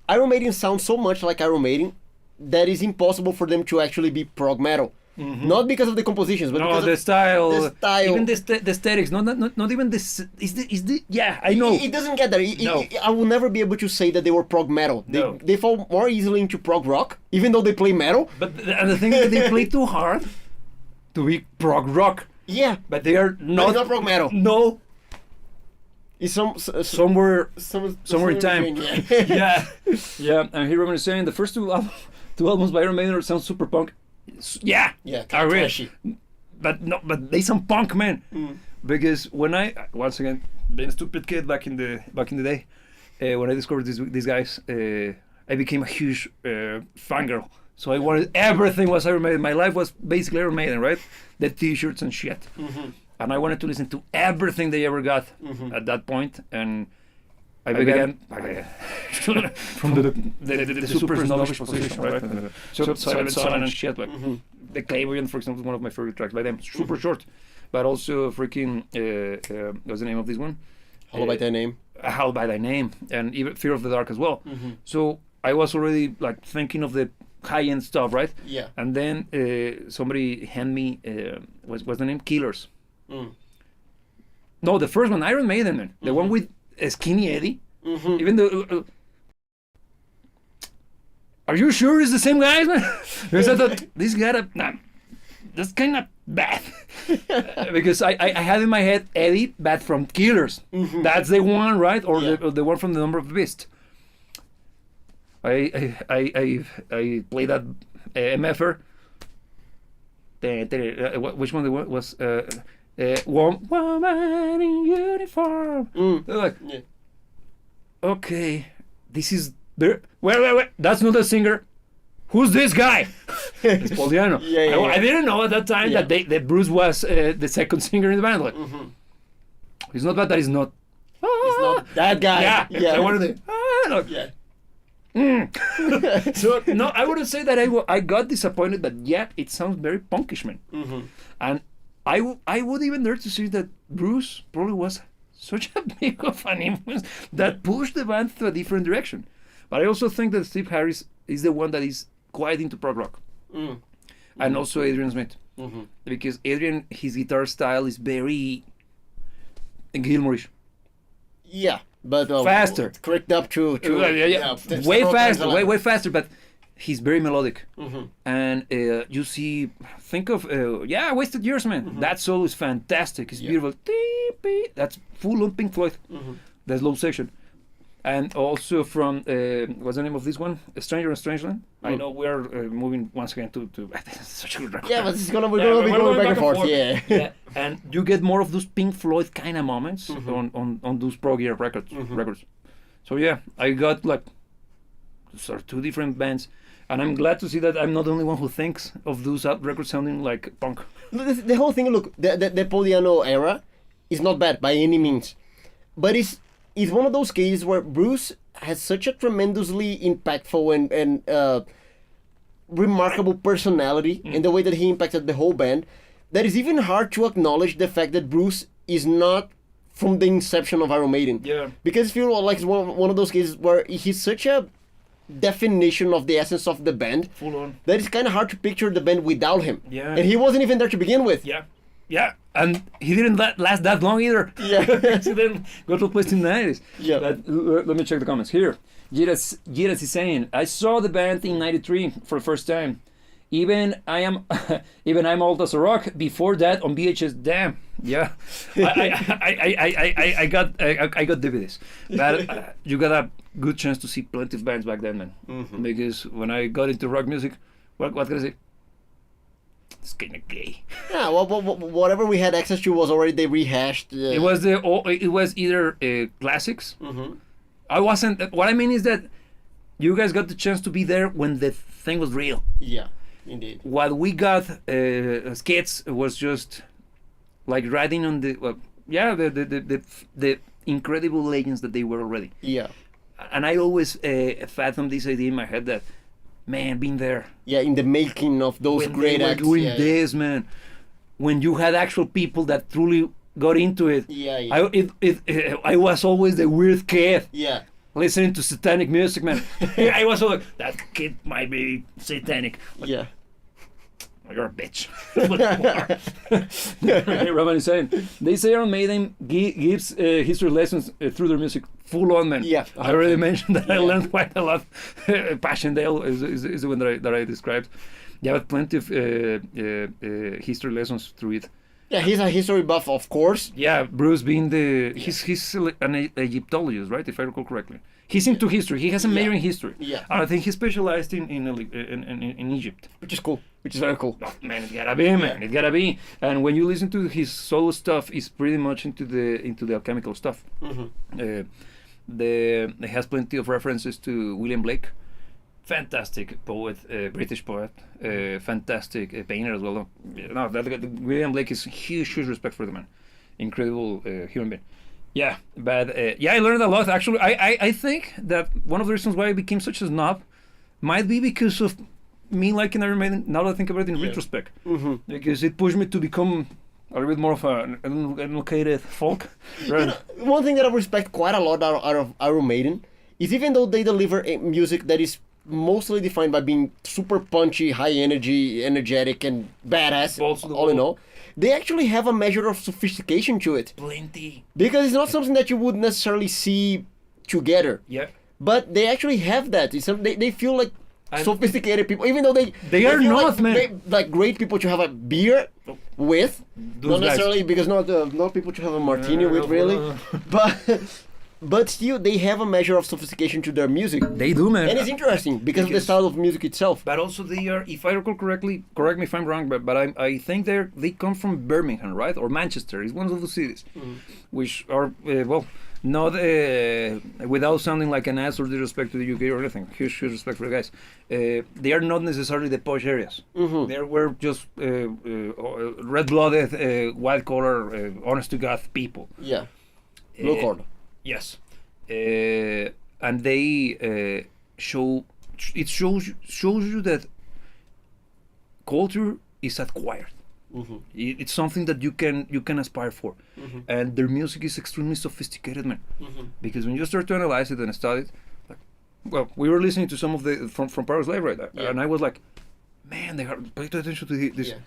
Iron Maiden sounds so much like Iron Maiden that is impossible for them to actually be prog metal. Not because of the compositions, but because the of style, the style. even the aesthetics. Not even this. Is the yeah? I know. It doesn't get there. No. I will never be able to say that they were prog metal. No. They fall more easily into prog rock, even though they play metal. But and the thing is that they play too hard to be prog rock. Yeah, But they are but not. it's not prog metal. No, It's somewhere somewhere in time. between, yeah. yeah. And here I'm saying the first two albums by Iron Maiden sound super punk. Yeah, Yeah, I agree. trashy. But they sound punk, man. Because when I once again being a stupid kid back in the day, when I discovered these guys, I became a huge fangirl. So I wanted everything was Iron Maiden. My life was basically Iron Maiden, right? The T-shirts and shit. And I wanted to listen to everything they ever got at that point, and I began from the super snobbish position, right? So Silent Sun and shit, like the Clavion, for example, is one of my favorite tracks by them. Super short, but also freaking what's the name of this one? Hollow by Thy Name. Hell by Thy Name, and even Fear of the Dark as well. So I was already like thinking of the high-end stuff, right? Yeah. And then somebody handed me what's the name? Killers. No, the first one, Iron Maiden, man. The one with Skinny Eddie. Even though. Are you sure it's the same guys, man? Because I thought this guy, that's kind of bad. Because I had in my head Eddie, but from Killers. That's the one, right? Or the one from The Number of the Beast. I played that MFR. Which one was? Woman in uniform. Like, okay, this is there. Wait. That's not a singer. Who's this guy? It's Paul Diano. I didn't know at that time that Bruce was the second singer in the band. Like, it's not bad that he's not. It's not that guy. Yeah. I wanted to. So no, I wouldn't say that I got disappointed, but it sounds very punkish, man. And I would even dare to say that Bruce probably was such a big of an influence that pushed the band to a different direction. But I also think that Steve Harris is the one that is quite into prog rock. And also Adrian Smith. Because Adrian, his guitar style is very Gilmoreish. Yeah, but faster. Correct up to way faster, way faster, but he's very melodic. And you see, think of Wasted Years, man. That solo is fantastic. It's beautiful. That's full on Pink Floyd. The slow section. And also from what's the name of this one? A Stranger in Strangeland. I know we are moving once again to such a good record. Yeah, but we're gonna be going back and forth. Yeah. Yeah, and you get more of those Pink Floyd kind of moments on those prog records. So yeah, I got like sort of two different bands, and I'm glad to see that I'm not the only one who thinks of those records sounding like punk. The whole thing, look, the Poliano era is not bad by any means, but it's one of those cases where Bruce has such a tremendously impactful and remarkable personality in the way that he impacted the whole band that it's even hard to acknowledge the fact that Bruce is not from the inception of Iron Maiden. Yeah. Because I feel like it's one of those cases where he's such a definition of the essence of the band Full on. that it's kind of hard to picture the band without him. Yeah. And he wasn't even there to begin with. Yeah. Yeah, and he didn't last that long either. Yeah. He then got replaced in the 90s. Yeah. But, let me check the comments here. Jiras is saying, I saw the band in 93 for the first time. Even I'm old as a rock. Before that on VHS. Damn. Yeah. I got DVDs. But you got a good chance to see plenty of bands back then, man. Because when I got into rock music, what can I say? It's kind of gay. Yeah, well, whatever we had access to was already they rehashed. It was either classics. I wasn't. What I mean is that you guys got the chance to be there when the thing was real. Yeah, indeed. What we got as kids was just like riding on the the incredible legends that they were already. Yeah. And I always fathomed this idea in my head that, man, being there. Yeah, in the making of those when great they were acts. doing this, man. When you had actual people that truly got into it. Yeah. I was always the weird kid. Yeah. Listening to satanic music, man. I was always like, that kid might be satanic. Yeah. You're a bitch. Roman is saying, they say Iron Maiden gives history lessons through their music full on, man. Yeah. I already mentioned that I learned quite a lot. Passchendaele is the one that I described. Yeah, but plenty of history lessons through it. Yeah, he's a history buff, of course. Yeah, Bruce being he's an Egyptologist, right? If I recall correctly. He's into history. He has a major in history. Yeah. And I think he specialized in Egypt. Which is cool. Which is very cool. Oh, man, it gotta be, man. It gotta be. And when you listen to his solo stuff, it's pretty much into the alchemical stuff. It has plenty of references to William Blake. Fantastic poet, British poet, fantastic painter as well. No, William Blake is huge respect for the man. Incredible human being. Yeah, but I learned a lot. Actually, I think that one of the reasons why I became such a snob might be because of me liking Iron Maiden. Now that I think about it in retrospect, because it pushed me to become a little bit more of an educated folk. Right? You know, one thing that I respect quite a lot out of Iron Maiden is even though they deliver music that is mostly defined by being super punchy, high energy, energetic, and badass, all in all, they actually have a measure of sophistication to it. Plenty. Because it's not something that you would necessarily see together. Yeah. But they actually have that. They feel like sophisticated people, even though they are feel not, man. like great people to have a beer with. Those not guys. necessarily because not people to have a martini with, really. But still, they have a measure of sophistication to their music. They do, man. And it's interesting because of the style of music itself. But also they are, if I recall correctly, correct me if I'm wrong, but I think they come from Birmingham, right? Or Manchester. It's one of the cities, which are, not without sounding like an ass or disrespect to the UK or anything. Huge respect for the guys. They are not necessarily the posh areas. They were just red-blooded, white-collar, honest-to-God people. Yeah. Blue collar. Yes, and they shows you that culture is acquired. It's something that you can aspire for, and their music is extremely sophisticated, man. Because when you start to analyze it and study it, like, we were listening to some of the from Powerslave right there, and I was like, man, they are pay attention to this. Yeah.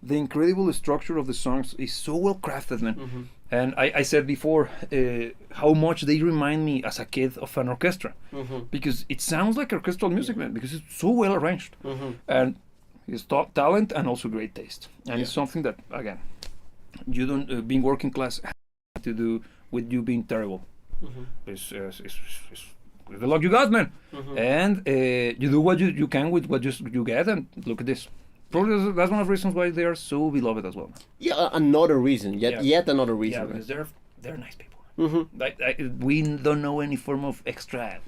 The incredible structure of the songs is so well crafted, man. And I said before how much they remind me as a kid of an orchestra, because it sounds like orchestral music, man, because it's so well arranged, and it's top talent and also great taste. And it's something that, again, you don't being working class has to do with you being terrible. It's the luck you got, man. And you do what you can with what you get, and look at this. Probably that's one of the reasons why they are so beloved as well. Yeah, another reason. Yet another reason. Yeah, because they're nice people. Mm-hmm. We don't know any form of extra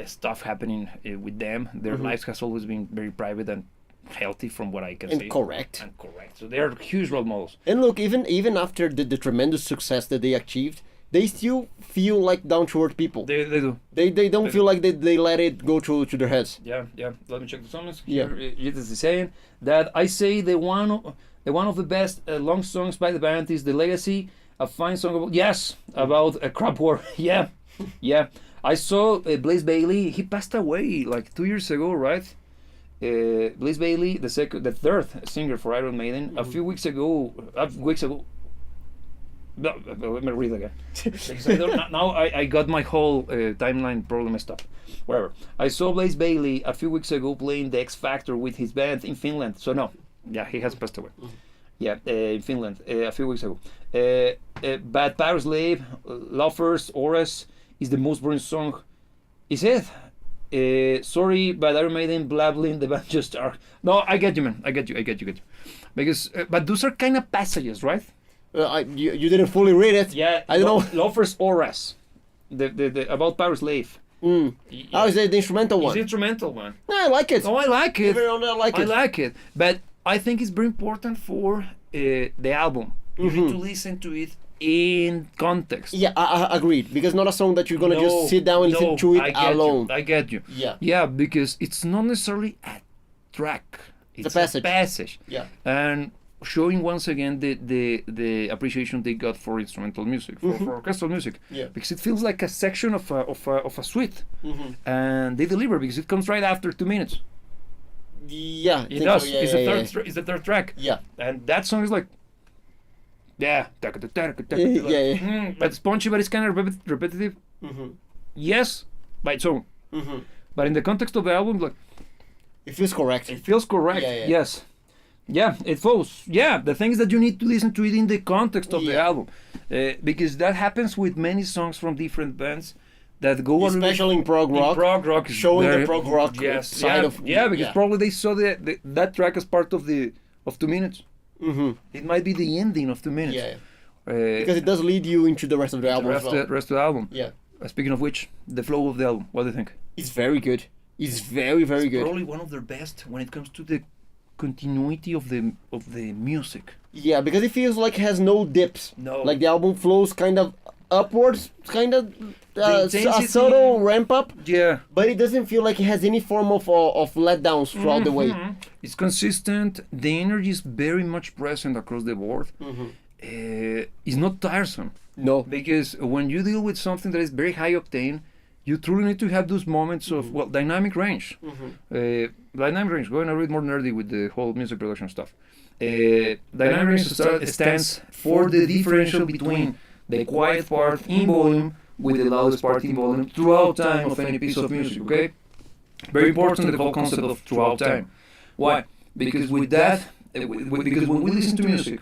stuff happening with them. Their lives has always been very private and healthy, from what I can see. Correct. And correct. So they are huge role models. And look, even after the tremendous success that they achieved, they still feel like down-to-earth people. They do. They don't feel like they let it go to their heads. Yeah. Let me check the songs. Yeah. It is saying that I say the one of the best long songs by the band is The Legacy, a fine song about a crop war. Yeah. I saw Blaze Bayley. He passed away like 2 years ago, right? Blaze Bayley, the third singer for Iron Maiden, a few weeks ago. No, let me read again. Now I got my whole timeline problem messed up. Whatever. I saw Blaze Bayley a few weeks ago playing the X Factor with his band in Finland. So no, he has passed away. Yeah, in Finland a few weeks ago. But Powerslave, Loafers, Ores is the most boring song. Is it? Sorry, but Iron Maiden, blabbling, the band just are. No, I get you, man. I get you. Because, but those are kind of passages, right? You didn't fully read it. Yeah, I don't know. Loafers Ores, the about Powerslave. Oh, is it the instrumental one? It's the instrumental one. No, I like it. Oh, I like it. I like it. But I think it's very important for the album. You need to listen to it in context. Yeah, I agreed. Because not a song that you're gonna just sit down and listen to it alone. I get you. Yeah, because it's not necessarily a track. It's a passage. Yeah. And showing once again the appreciation they got for instrumental music, for orchestral music. Yeah. Because it feels like a section of a suite. And they deliver because it comes right after 2 minutes. Yeah, it does. So. Yeah, it's the third track. Yeah. And that song is like, but it's punchy, but it's kind of repetitive. Yes, by its own. But in the context of the album, like, it feels correct. Yeah. Yes. Yeah, it flows. Yeah, the thing is that you need to listen to it in the context of the album, because that happens with many songs from different bands that go especially in prog rock. Showing the prog rock side of because probably they saw that track as part of 2 minutes. It might be the ending of 2 minutes. Because it does lead you into the rest of the album. The rest of the album. Yeah. Speaking of which, the flow of the album. What do you think? It's very good. It's very good. Probably one of their best when it comes to the continuity of the music. Yeah, because it feels like it has no dips. No. Like the album flows kind of upwards, kind of a subtle ramp up. Yeah. But it doesn't feel like it has any form of letdowns throughout the way. It's consistent. The energy is very much present across the board. It's not tiresome. No. Because when you deal with something that is very high octane, you truly need to have those moments of dynamic range. Dynamic range. Going a bit more nerdy with the whole music production stuff. Dynamic range stands for the differential between the quiet part in volume with the loudest part in volume throughout time of any piece of music. Okay. Very important, the whole concept of throughout time. Why? Because with that, because when we listen to music,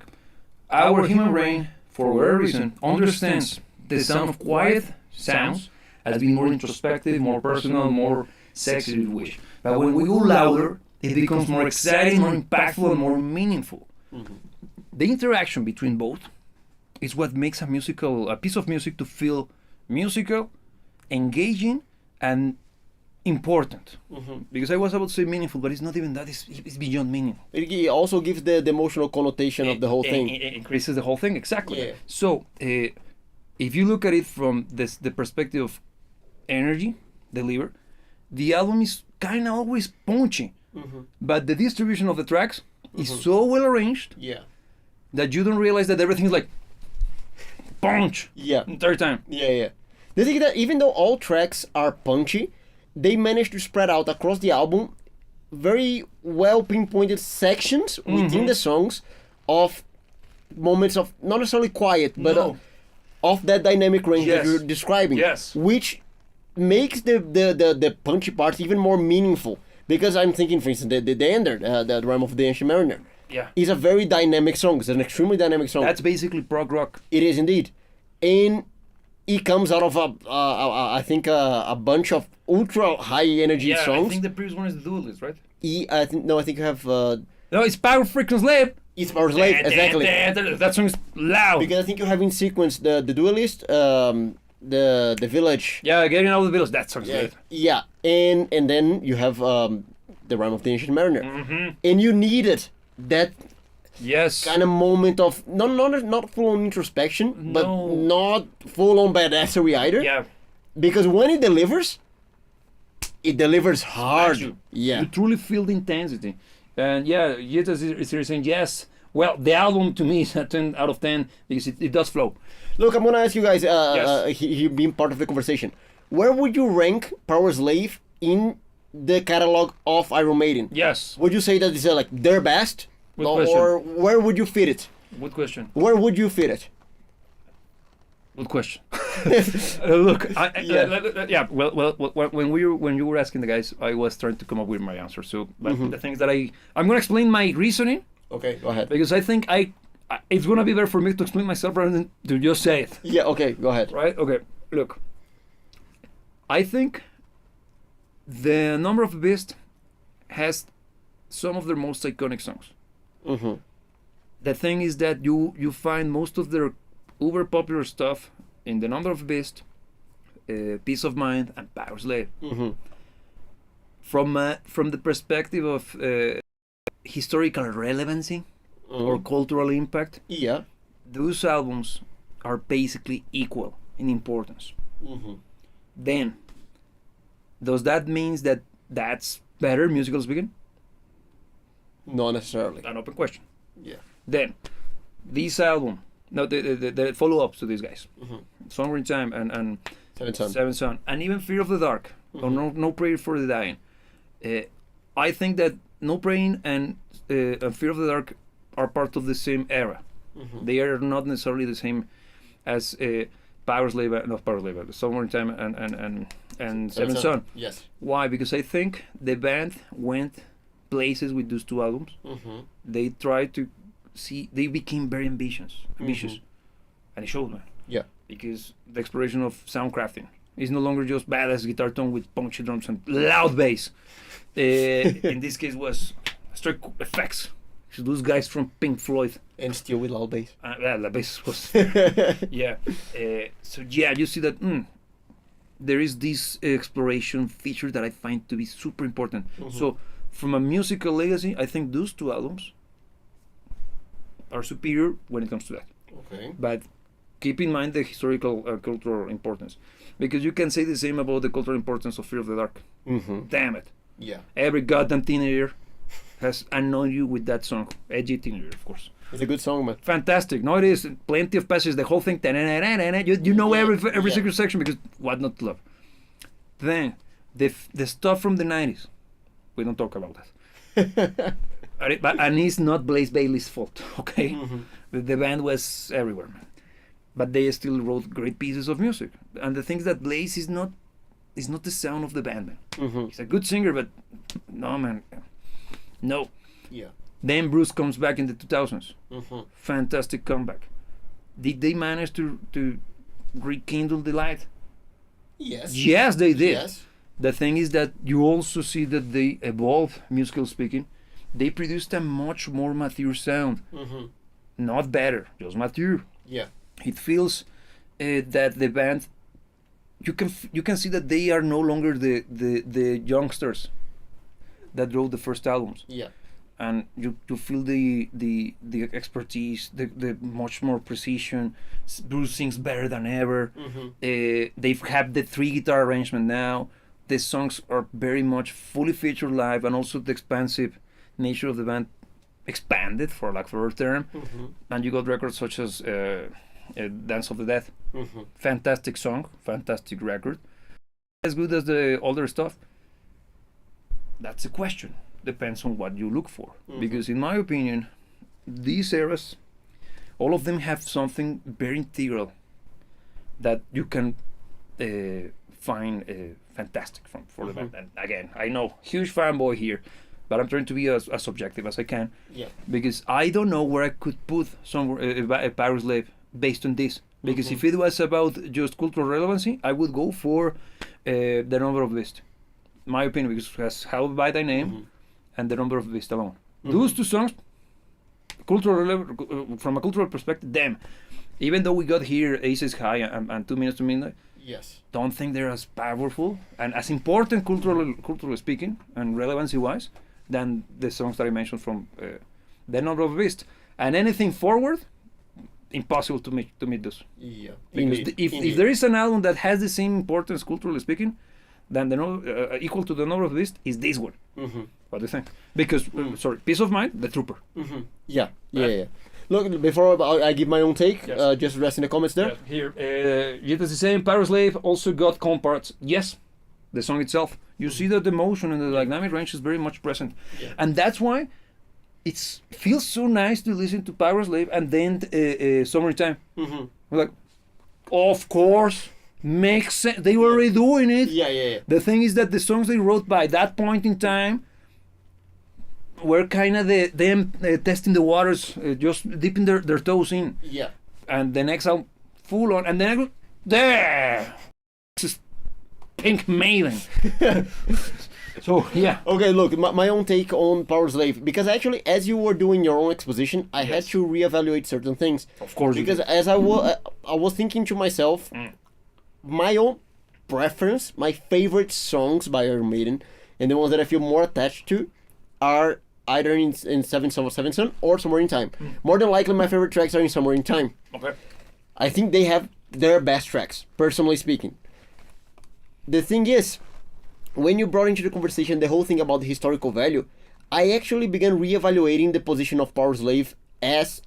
our human brain, for whatever reason, understands the sound of quiet sounds as being more introspective, more personal, more sexy if you wish. But when we go louder, it becomes more exciting, more impactful, and more meaningful. The interaction between both is what makes a piece of music to feel musical, engaging, and important. Because I was about to say meaningful, but it's not even that. It's beyond meaning. It also gives the emotional connotation of the whole thing. It increases the whole thing, exactly. Yeah. So, if you look at it from the perspective of energy delivered, the album is kind of always punchy. But the distribution of the tracks is so well arranged that you don't realize that everything is like punch. Third time. The thing is that even though all tracks are punchy, they managed to spread out across the album very well pinpointed sections within the songs of moments of not necessarily quiet, but of that dynamic range that you're describing. Which makes the punchy parts even more meaningful. Because I'm thinking, for instance, the Ender, the Rime of the Ancient Mariner, is a very dynamic song. It's an extremely dynamic song. That's basically prog rock. It is indeed. And it comes out of I think a bunch of ultra high energy songs. I think the previous one is the Duelist, right? I think you have No, it's Power freaking Slave. it's Powerslave, exactly. That song is loud. Because I think you have in sequence the Duelist, the Village. Yeah, Getting Out of the Village. That song's Yeah, good. yeah, and then you have the Rime of the Ancient Mariner, Mm-hmm. and you needed that Yes. kind of moment of not full on introspection, but No. not full on badassery either. Yeah. Because when it delivers hard. You. Yeah. You truly feel the intensity. And yeah, Yeta is saying yes. Well, the album to me is a 10 out of 10 because it does flow. Look, I'm gonna ask you guys. Yes. He being part of the conversation. Where would you rank Powerslave in the catalog of Iron Maiden? Yes. Would you say that it's like their best, Good question. or where would you fit it? Good question. Where would you fit it? Good question. Look, Yeah. Well, when you were asking the guys, I was trying to come up with my answer. So, but Mm-hmm. the things that I'm gonna explain my reasoning Okay, go ahead. because I think it's gonna be better for me to explain myself rather than to just say it. Yeah. Okay, go ahead. Right? Okay. Look, I think the Number of the Beast has some of their most iconic songs. Mm-hmm. The thing is that you find most of their uber popular stuff in the Number of the Beast, Peace of Mind, and Powerslave. Mm-hmm. From the perspective of historical relevancy or cultural impact, Yeah. those albums are basically equal in importance. Mm-hmm. Then, does that mean that that's better, musical speaking? Not necessarily. An open question. Yeah. Then, this album, no, the follow-ups to these guys, Mm-hmm. Somewhere in Time and Seven Son. Seven Son, and even Fear of the Dark, or No Prayer for the Dying. I think that No Praying and Fear of the Dark are part of the same era. Mm-hmm. They are not necessarily the same as Powerslave, not Powerslave, Somewhere in Time and Seven Son. Yes. Why? Because I think the band went places with those two albums. Mm-hmm. They tried to see. They became very ambitious, and it showed, man. Yeah. Because the exploration of sound crafting is no longer just badass guitar tone with punchy drums and loud bass. In this case, was straight effects. So those guys from Pink Floyd. And still with loud bass. Yeah, the bass was. Yeah. So yeah, you see that there is this exploration feature that I find to be super important. So from a musical legacy, I think those two albums are superior when it comes to that. Okay. But keep in mind the historical cultural importance, because you can say the same about the cultural importance of Fear of the Dark. Mm-hmm. Damn it, Yeah. every goddamn teenager has annoyed you with that song. Edgy teenager, of course. It's a good song, man. Fantastic. No, it is plenty of passages. The whole thing. You know every Yeah. single section because what not to love. Then the stuff from the 90s, we don't talk about that. And it's not Blaze Bailey's fault. Okay, the band was everywhere, man. But they still wrote great pieces of music. And the things that Blaze is not the sound of the band, man. Mm-hmm. He's a good singer, but no, man, no. Yeah. Then Bruce comes back in the 2000s. Mm-hmm. Fantastic comeback. Did they manage to rekindle the light? Yes. Yes, they did. Yes. The thing is that you also see that they evolved, musical speaking. They produced a much more mature sound. Mm-hmm. Not better, just mature. Yeah. It feels that the band, you can see that they are no longer the youngsters that wrote the first albums. Yeah. And you feel the expertise, the much more precision. Bruce sings better than ever. Mm-hmm. They've had the 3 guitar arrangement now. The songs are very much fully featured live, and also the expansive nature of the band expanded, for lack of a better term. Mm-hmm. And you got records such as Dance of the Dead. Mm-hmm. Fantastic song, fantastic record. As good as the older stuff? That's a question. Depends on what you look for. Mm-hmm. Because in my opinion, these eras, all of them have something very integral that you can find fantastic for the band. And again, I know, huge fanboy here, but I'm trying to be as objective as I can. Yeah. Because I don't know where I could put some Powerslave based on this. Because if it was about just cultural relevancy, I would go for The Number of the Beast. My opinion, because it has Hallowed by Thy Name and The Number of the Beast alone. Those two songs, from a cultural perspective, damn. Even though we got here Aces High and 2 Minutes to Midnight, Yes. don't think they're as powerful and as important culturally speaking and relevancy-wise than the songs that I mentioned from The Number of the Beast. And anything forward, impossible to meet those. Yeah. Because if there is an album that has the same importance culturally speaking, then equal to The Number of the Beast is this one. What do you think? Because sorry, Peace of Mind, The Trooper. Yeah. Look, before I give my own take, just rest in the comments there. Here, Jitas is saying Powerslave also got calm parts. Yes, the song itself. You see that the emotion and the dynamic range is very much present, and that's why it feels so nice to listen to Powerslave and then Summertime. Like, of course, makes sense. They were already doing it. Yeah. The thing is that the songs they wrote by that point in time were kind of them testing the waters, just dipping their toes in. Yeah. And the next album, full on, and then I go, there! This is Pink Maiden. So, yeah. Okay, look, my own take on Powerslave, because actually, as you were doing your own exposition, I had to reevaluate certain things. Of course. Because as I was thinking to myself, my own preference, my favorite songs by Iron Maiden, and the ones that I feel more attached to, are either in Seventh Son of Seventh Son or Somewhere in Time. More than likely, my favorite tracks are in Somewhere in Time. Okay. I think they have their best tracks, personally speaking. The thing is, when you brought into the conversation the whole thing about the historical value, I actually began reevaluating the position of Powerslave as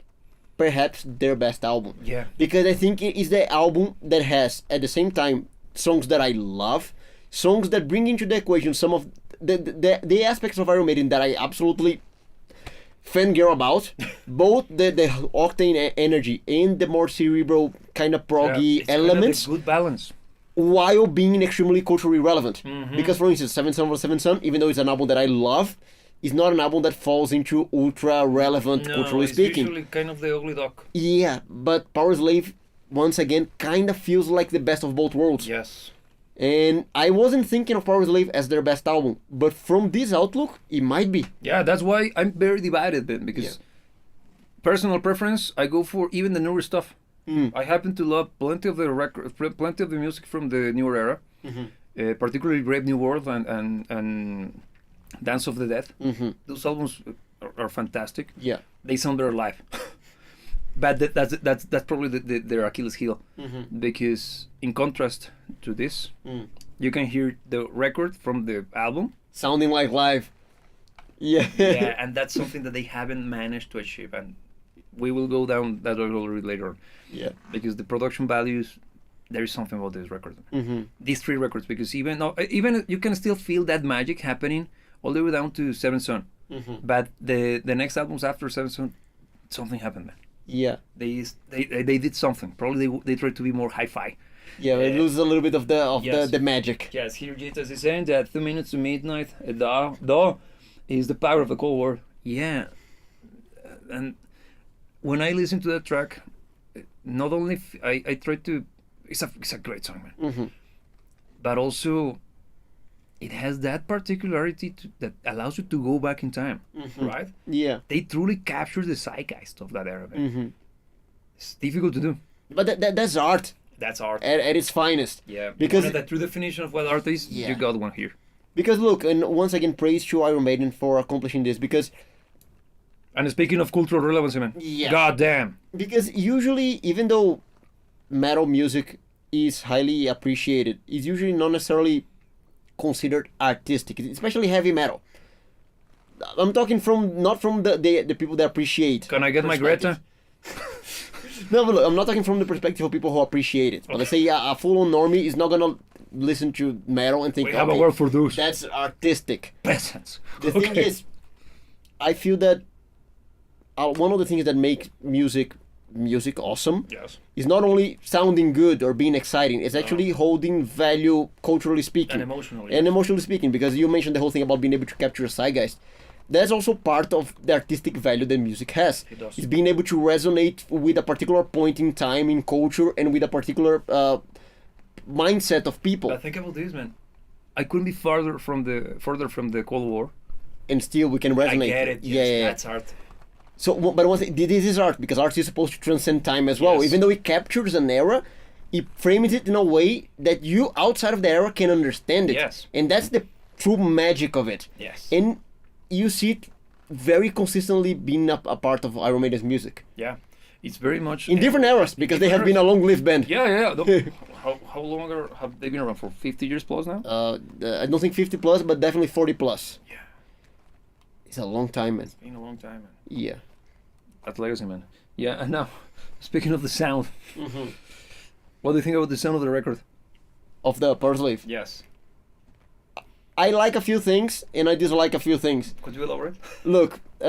perhaps their best album. Yeah. Because I think it is the album that has, at the same time, songs that I love, songs that bring into the equation some of the aspects of Iron Maiden that I absolutely fangirl about, both the octane energy and the more cerebral kind of proggy elements, kind of good balance, while being extremely culturally relevant. Because, for instance, Seventh Son of Seventh Son, even though it's an album that I love, is not an album that falls into ultra relevant culturally speaking. Usually kind of the ugly duck. Yeah, but Powerslave once again kind of feels like the best of both worlds. Yes. And I wasn't thinking of Powerslave as their best album, but from this outlook, it might be. Yeah, that's why I'm very divided then, because personal preference, I go for even the newer stuff. I happen to love plenty of the music from the newer era, particularly Brave New World and Dance of the Dead. Those albums are fantastic. Yeah, they sound better live. But that's probably their Achilles heel, because in contrast to this, you can hear the record from the album sounding like live. Yeah, and that's something that they haven't managed to achieve, and we will go down that road later on. Yeah, because the production values, there is something about this record. These three records, because even you can still feel that magic happening all the way down to Seventh Son. But the next albums after Seventh Son, something happened, man. Yeah, they did something. Probably they tried to be more hi-fi. Yeah, it loses a little bit of the magic. Yes, here Jitas is saying that 2 Minutes to Midnight, Da is the power of the Cold War. Yeah, and when I listen to that track, not only I try to, it's a great song, man. But also, it has that particularity that allows you to go back in time, right? Yeah, they truly capture the zeitgeist of that era, man. It's difficult to do, but that's art. That's art at its finest. Yeah, because the true definition of what art is, you got one here. Because look, and once again, praise to Iron Maiden for accomplishing this. Because, and speaking of cultural relevancy, man, god damn. Because usually, even though metal music is highly appreciated, it's usually not necessarily considered artistic, especially heavy metal. I'm talking not from the people that appreciate. Can I get my Greta? No, but look, I'm not talking from the perspective of people who appreciate it. But let's say a full-on normie is not gonna listen to metal and think, we have a word for those. That's artistic. Peasants. The thing is, I feel that one of the things that make music awesome is not only sounding good or being exciting, it's actually holding value culturally speaking and emotionally speaking, because you mentioned the whole thing about being able to capture a zeitgeist. that's also part of the artistic value that music has. It does. It's being able to resonate with a particular point in time in culture and with a particular mindset of people. But think about this, man. I couldn't be further from the Cold War. And still we can resonate. I get it. Yeah, Yes, yeah. that's art. So, but one thing, this is art, because art is supposed to transcend time as well. Yes. Even though it captures an era, it frames it in a way that you, outside of the era, can understand it. Yes. And that's the true magic of it. Yes. And you see it very consistently being a part of Iron Maiden's music. Yeah. It's very much In different eras, because they have been a long-lived band. Yeah. How long have they been around for? 50 years plus now? I don't think 50 plus, but definitely 40 plus. Yeah. It's a long time, man. It's been a long time, man. Yeah. That's legacy, man. Yeah, and now, speaking of the sound, Mm-hmm. what do you think about the sound of the record? Of the Powerslave. Yes. I like a few things, and I dislike a few things. Could you elaborate? Look, we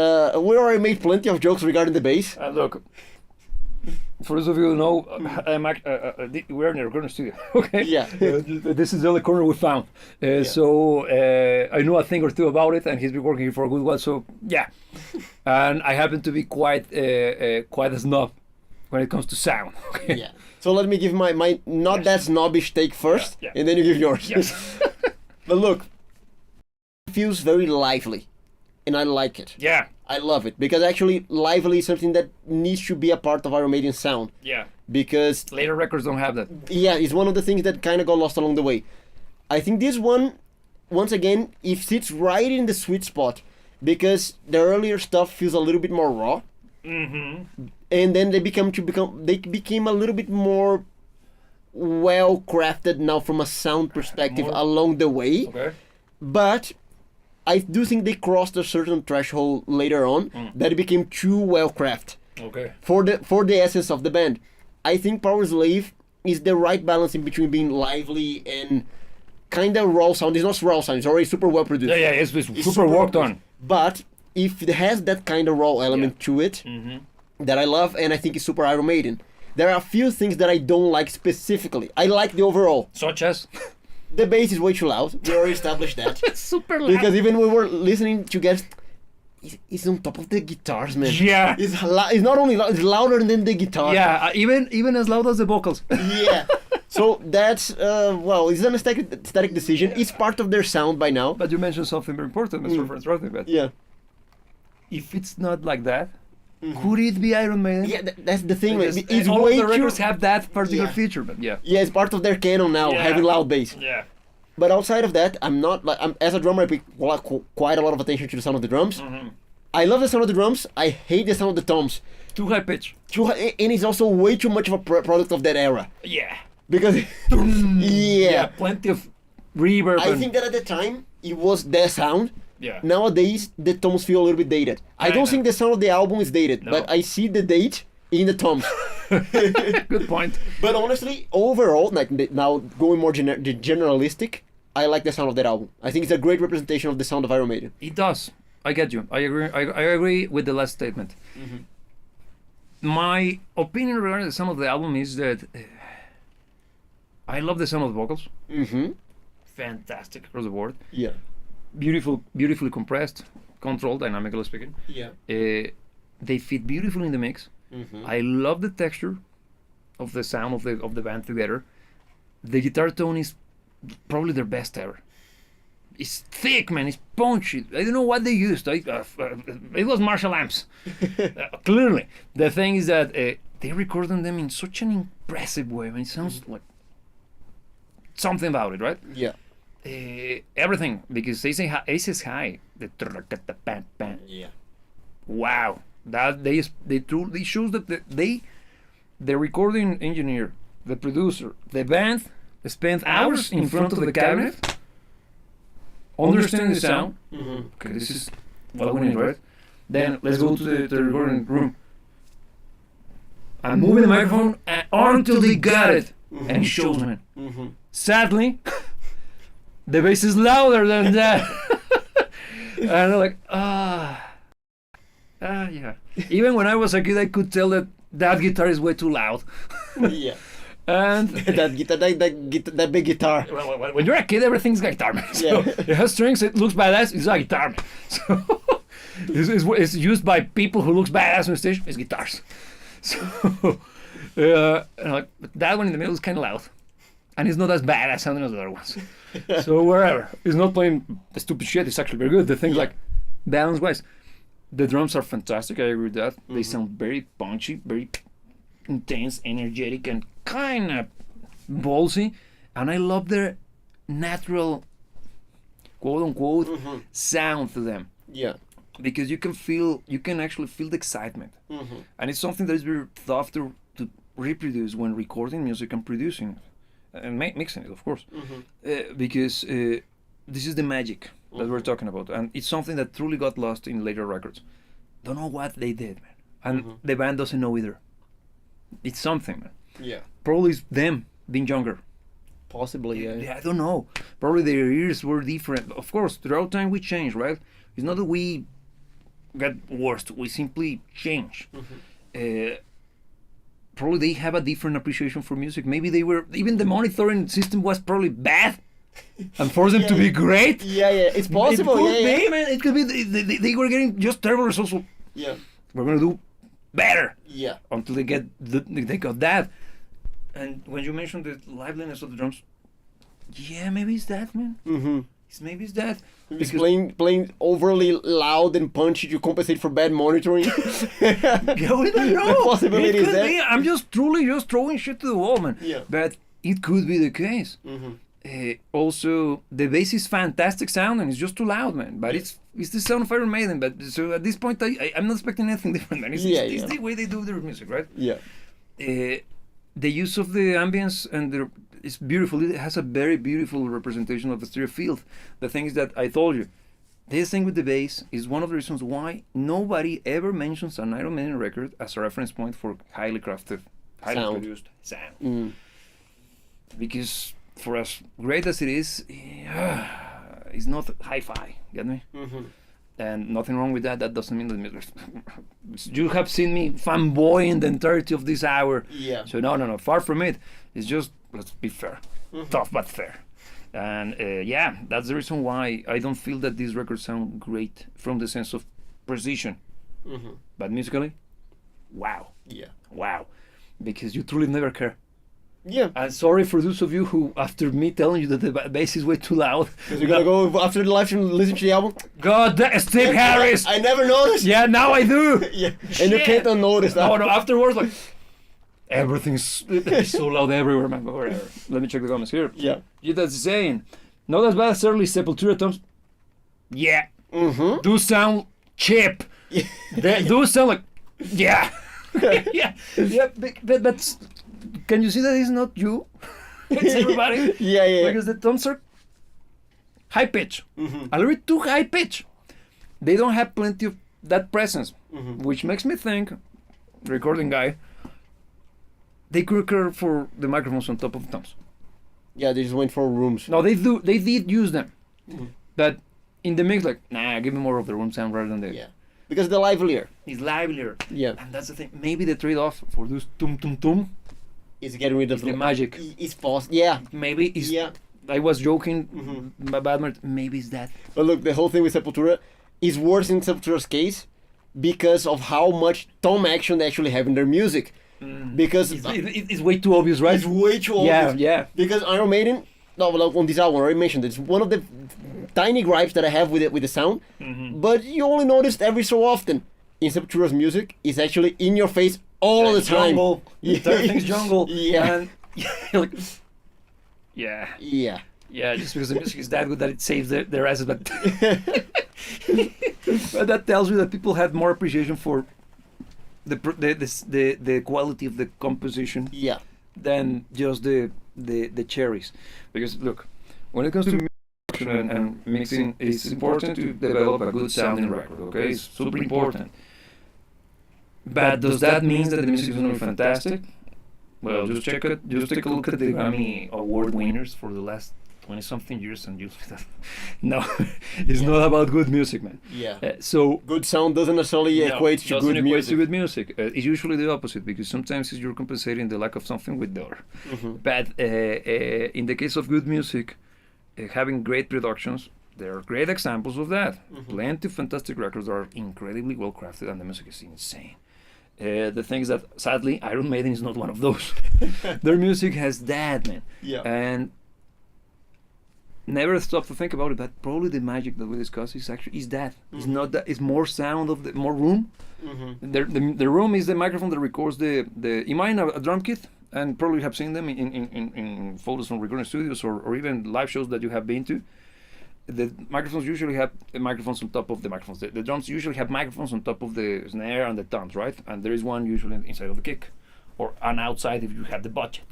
already made plenty of jokes regarding the bass. Look, for those of you who know, we're in a recording studio, okay? Yeah. This is the only corner we found. So I know a thing or two about it, and he's been working here for a good while, so yeah. And I happen to be quite a snob when it comes to sound, okay? Yeah. So let me give my not that snobbish take first, Yeah. and then you give yours. Yes. But look, it feels very lively, and I like it. Yeah. I love it, because actually lively is something that needs to be a part of Iron Maiden's sound. Yeah. Because, Later records don't have that. yeah, it's one of the things that kind of got lost along the way. I think this one, once again, it sits right in the sweet spot, because the earlier stuff feels a little bit more raw, Mm-hmm. and then they became a little bit more well crafted now from a sound perspective More- along the way. Okay. But I do think they crossed a certain threshold later on that it became too well crafted Okay. for the essence of the band. I think Powerslave is the right balance in between being lively and kind of raw sound. It's not raw sound, it's already super well produced. Yeah, it's super super worked well on. But if it has that kind of raw element to it Mm-hmm. that I love, and I think it's super Iron Maiden, there are a few things that I don't like specifically. I like the overall. Such as? The bass is way too loud. We already established that. It's super loud. Because even we were listening to guys, it's on top of the guitars, man. Yeah. It's not only loud, it's louder than the guitar. Yeah, even as loud as the vocals. Yeah. So that's, well, it's an aesthetic decision. It's part of their sound by now. But you mentioned something very important, Mr. Interrupting, but Yeah. if it's not like that, could it be Iron Maiden? Yeah, that's the thing, man. Because It's all way of the records too... have that particular Yeah. feature, but yeah. Yeah, it's part of their canon now, Yeah. having loud bass. Yeah. But outside of that, as a drummer, I pay quite a lot of attention to the sound of the drums. Mm-hmm. I love the sound of the drums. I hate the sound of the toms. Too high pitch. And it's also way too much of a product of that era. Yeah. Because, yeah. Plenty of reverb. I think that at the time, it was their sound. Yeah. Nowadays, the toms feel a little bit dated. I don't know. think the sound of the album is dated, No. but I see the date in the toms. Good point. But honestly, overall, like now going more generalistic, I like the sound of that album. I think it's a great representation of the sound of Iron Maiden. It does. I get you. I agree. I agree with the last statement. My opinion regarding the sound of the album is that I love the sound of the vocals. Mm-hmm. Fantastic across the board. Yeah. Beautifully compressed, controlled, dynamically speaking. Yeah. They fit beautifully in the mix. Mm-hmm. I love the texture of the sound of the band together. The guitar tone is probably their best ever. It's thick, man. It's punchy. I don't know what they used. It was Marshall amps. Clearly, the thing is that they recorded them in such an impressive way. I mean, it sounds like something about it, right? Yeah. Everything, because Ace is high. The bam bam. Yeah. Wow, that they shows that the recording engineer, the producer, the band spent hours in front of the cabinet, understanding the sound. Mm-hmm. Okay, this is what we need, right? Then let's go to the recording room. I'm moving the microphone until they got it, and it shows, man. Mm-hmm. Sadly, the bass is louder than that. And I'm like, yeah. Even when I was a kid, I could tell that guitar is way too loud. Yeah. And that big guitar. when you're a kid, everything's a guitar, man. So Yeah. it has strings, it looks badass, it's a guitar, man. So is used by people who looks badass on stage. It's guitars. So like, but that one in the middle is kind of loud, and it's not as badass sounding as the other ones. So wherever, it's not playing the stupid shit. It's actually very good. The things like balance wise, the drums are fantastic. I agree with that. They sound very punchy, very intense, energetic, and kind of ballsy. And I love their natural, quote unquote, sound to them. Yeah. Because you can actually feel the excitement. And it's something that is very tough to reproduce when recording music and producing it. And mixing it, of course. Because this is the magic that we're talking about. And it's something that truly got lost in later records. Don't know what they did, man. And the band doesn't know either. It's something, man. Yeah. Probably it's them being younger. Possibly, yeah. I don't know. Probably their ears were different. Of course, throughout time we change, right? It's not that we get worse. We simply change. Probably they have a different appreciation for music. Maybe they were, even the monitoring system was probably bad and forced them to be great. Yeah, it's possible. It could be, man. It could be they were getting just terrible results. So we're gonna do better. Yeah. Until they got that. And when you mentioned the liveliness of the drums, maybe it's that, man. Maybe it's that. Because playing overly loud and punchy to compensate for bad monitoring. Yeah, we don't know. The possibility is there. I'm just throwing shit to the wall, man. Yeah. But it could be the case. Also, the bass is fantastic sounding. It's just too loud, man. But it's the sound of Iron Maiden. But so at this point, I'm not expecting anything different, man. It's the way they do their music, right? Yeah. The use of the ambience and it's beautiful. It has a very beautiful representation of the stereo field. The thing is that I told you, this thing with the bass is one of the reasons why nobody ever mentions an Iron Maiden record as a reference point for highly crafted, highly produced sound. Because for as great as it is, it's not hi-fi. Get me? And nothing wrong with that. That doesn't mean that you have seen me fanboying the entirety of this hour. Yeah. So no, far from it. It's just, let's be fair, tough but fair. And that's the reason why I don't feel that these records sound great from the sense of precision. But musically, wow. Yeah. Wow. Because you truly never care. Yeah. And sorry for those of you who, after me telling you that the bass is way too loud, because you're gonna go after the live and listen to the album. God, Steve Harris. I never noticed. Yeah, now I do. Yeah. And you can't unnotice that. No, afterwards, like everything's so loud everywhere, man. But whatever. Let me check the comments here. Yeah. That's saying, not as bad as early Sepultura tones. Yeah. Do sound cheap. They do sound like yeah. But can you see that it's not you? It's everybody. Yeah. Because the tones are high pitch. A little bit too high pitch. They don't have plenty of that presence, which makes me think, recording guy, they could care for the microphones on top of the tones. Yeah, they just went for rooms. No, they did use them. But in the mix, like, nah, give me more of the room sound rather than the... Yeah. Because they're livelier. It's livelier. Yeah. And that's the thing. Maybe the trade-off for those tum-tum-tum is getting rid of the magic. It's possible. Yeah. Maybe it's... Yeah. I was joking, maybe it's that. But look, the whole thing with Sepultura is worse in Sepultura's case because of how much tone action they actually have in their music. Because it's way too obvious, right? It's way too obvious. Yeah. Because Iron Maiden, on this album, I already mentioned it's one of the tiny gripes that I have with it with the sound. But you only notice every so often. In Sepultura's music, it's actually in your face all the time. Jungle. Everything's jungle. Yeah. And like, yeah, just because the music is that good that it saves their asses, but but that tells you that people had more appreciation for the quality of the composition than just the cherries. Because look, when it comes to music and mixing, it's important to develop a good sounding record. Okay, it's super important. But does that mean that the music is going to be fantastic? Well, just take a look at the Grammy Award winners for the last 20-something years, and you no, it's not about good music, man. So good sound doesn't necessarily equate to good music. It's usually the opposite, because sometimes you're compensating the lack of something with the other. But in the case of good music, having great productions there are great examples of that. Plenty of fantastic records that are incredibly well crafted, and the music is insane. The thing is that sadly, Iron Maiden is not one of those. Their music has that, man. Yeah. And never stop to think about it, but probably the magic that we discuss is that. It's not that. It's more sound of the more room. The room is the microphone that records the. Imagine a drum kit, and probably have seen them in photos from recording studios or even live shows that you have been to. The microphones usually have microphones on top of the microphones. The drums usually have microphones on top of the snare and the toms, right? And there is one usually inside of the kick, or an outside if you have the budget.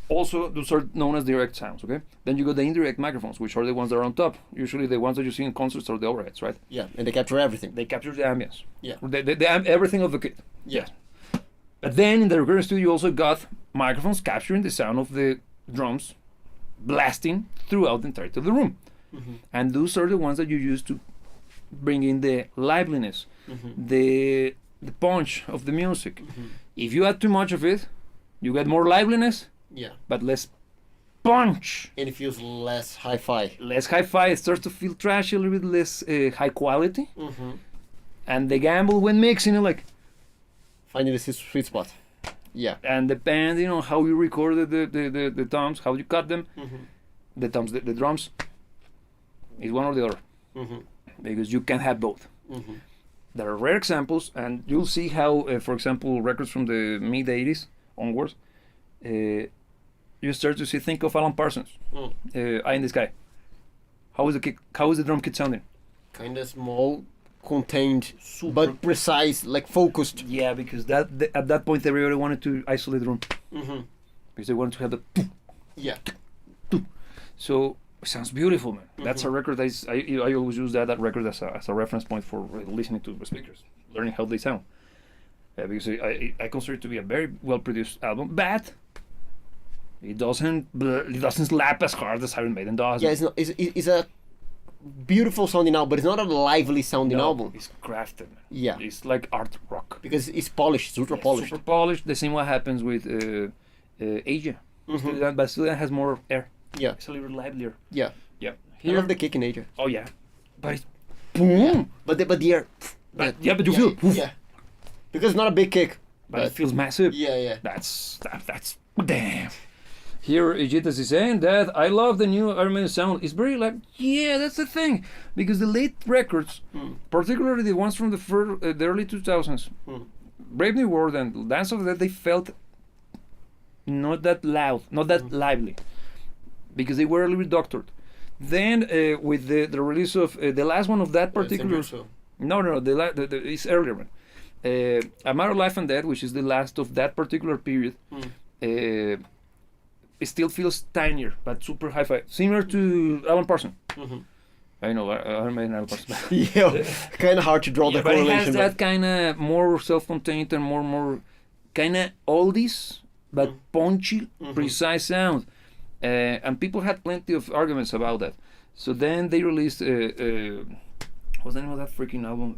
Also, those are known as direct sounds, okay? Then you got the indirect microphones, which are the ones that are on top. Usually the ones that you see in concerts are the overheads, right? Yeah, and they capture everything. They capture the ambience. Yeah. Everything of the kit. Yeah. But then in the recording studio, you also got microphones capturing the sound of the drums blasting throughout the entirety of the room. And those are the ones that you use to bring in the liveliness, the punch of the music. If you add too much of it, you get more liveliness, but less punch. And it feels less hi-fi. Less hi-fi. It starts to feel trashy, a little bit less high quality. And the gamble when mixing, like finding the sweet spot. Yeah. And depending on how you recorded the toms, how you cut them, the toms, the drums, is one or the other. Because you can have both. There are rare examples, and you'll see how, for example, records from the mid 80s onwards, you start to see, think of Alan Parsons, Eye in the Sky. How is the drum kit sounding? Kind of small, contained, but precise, like focused. Yeah, because at that point everybody wanted to isolate the room. Because they wanted to have the so it sounds beautiful, man. That's a record I always use that record as a reference point for listening to the speakers, learning how they sound. Because I consider it to be a very well produced album, but it doesn't slap as hard as Iron Maiden does. Yeah, it's a beautiful sounding album, but it's not a lively sounding album. It's crafted, man. Yeah. It's like art rock. Because it's polished, it's ultra polished. Super polished. The same what happens with Asia. But still has more air. Yeah. It's a little livelier. Yeah. Yeah. I love the kick in Asia. Oh yeah. But it's boom. Yeah. But the air. But you feel poof. Yeah. Because it's not a big kick. But it feels massive. Yeah. That's damn. Here, Ejitas is saying that I love the new Iron Maiden sound. It's very like, yeah, that's the thing. Because the late records, particularly the ones from the early 2000s, Brave New World and Dance of the Dead, they felt not that loud, not that lively. Because they were a little bit doctored. Then, with the release of the last one of that particular... No, it's earlier one. A Matter of Life and Death, which is the last of that particular period, it still feels tinier, but super hi-fi, similar to Alan Parsons. I know, Iron Maiden, Alan Parsons. Yeah, kind of hard to draw the correlation. But it has that kind of more self-contained and more kind of oldies, but punchy, precise sound. And people had plenty of arguments about that. So then they released, what's the name of that freaking album?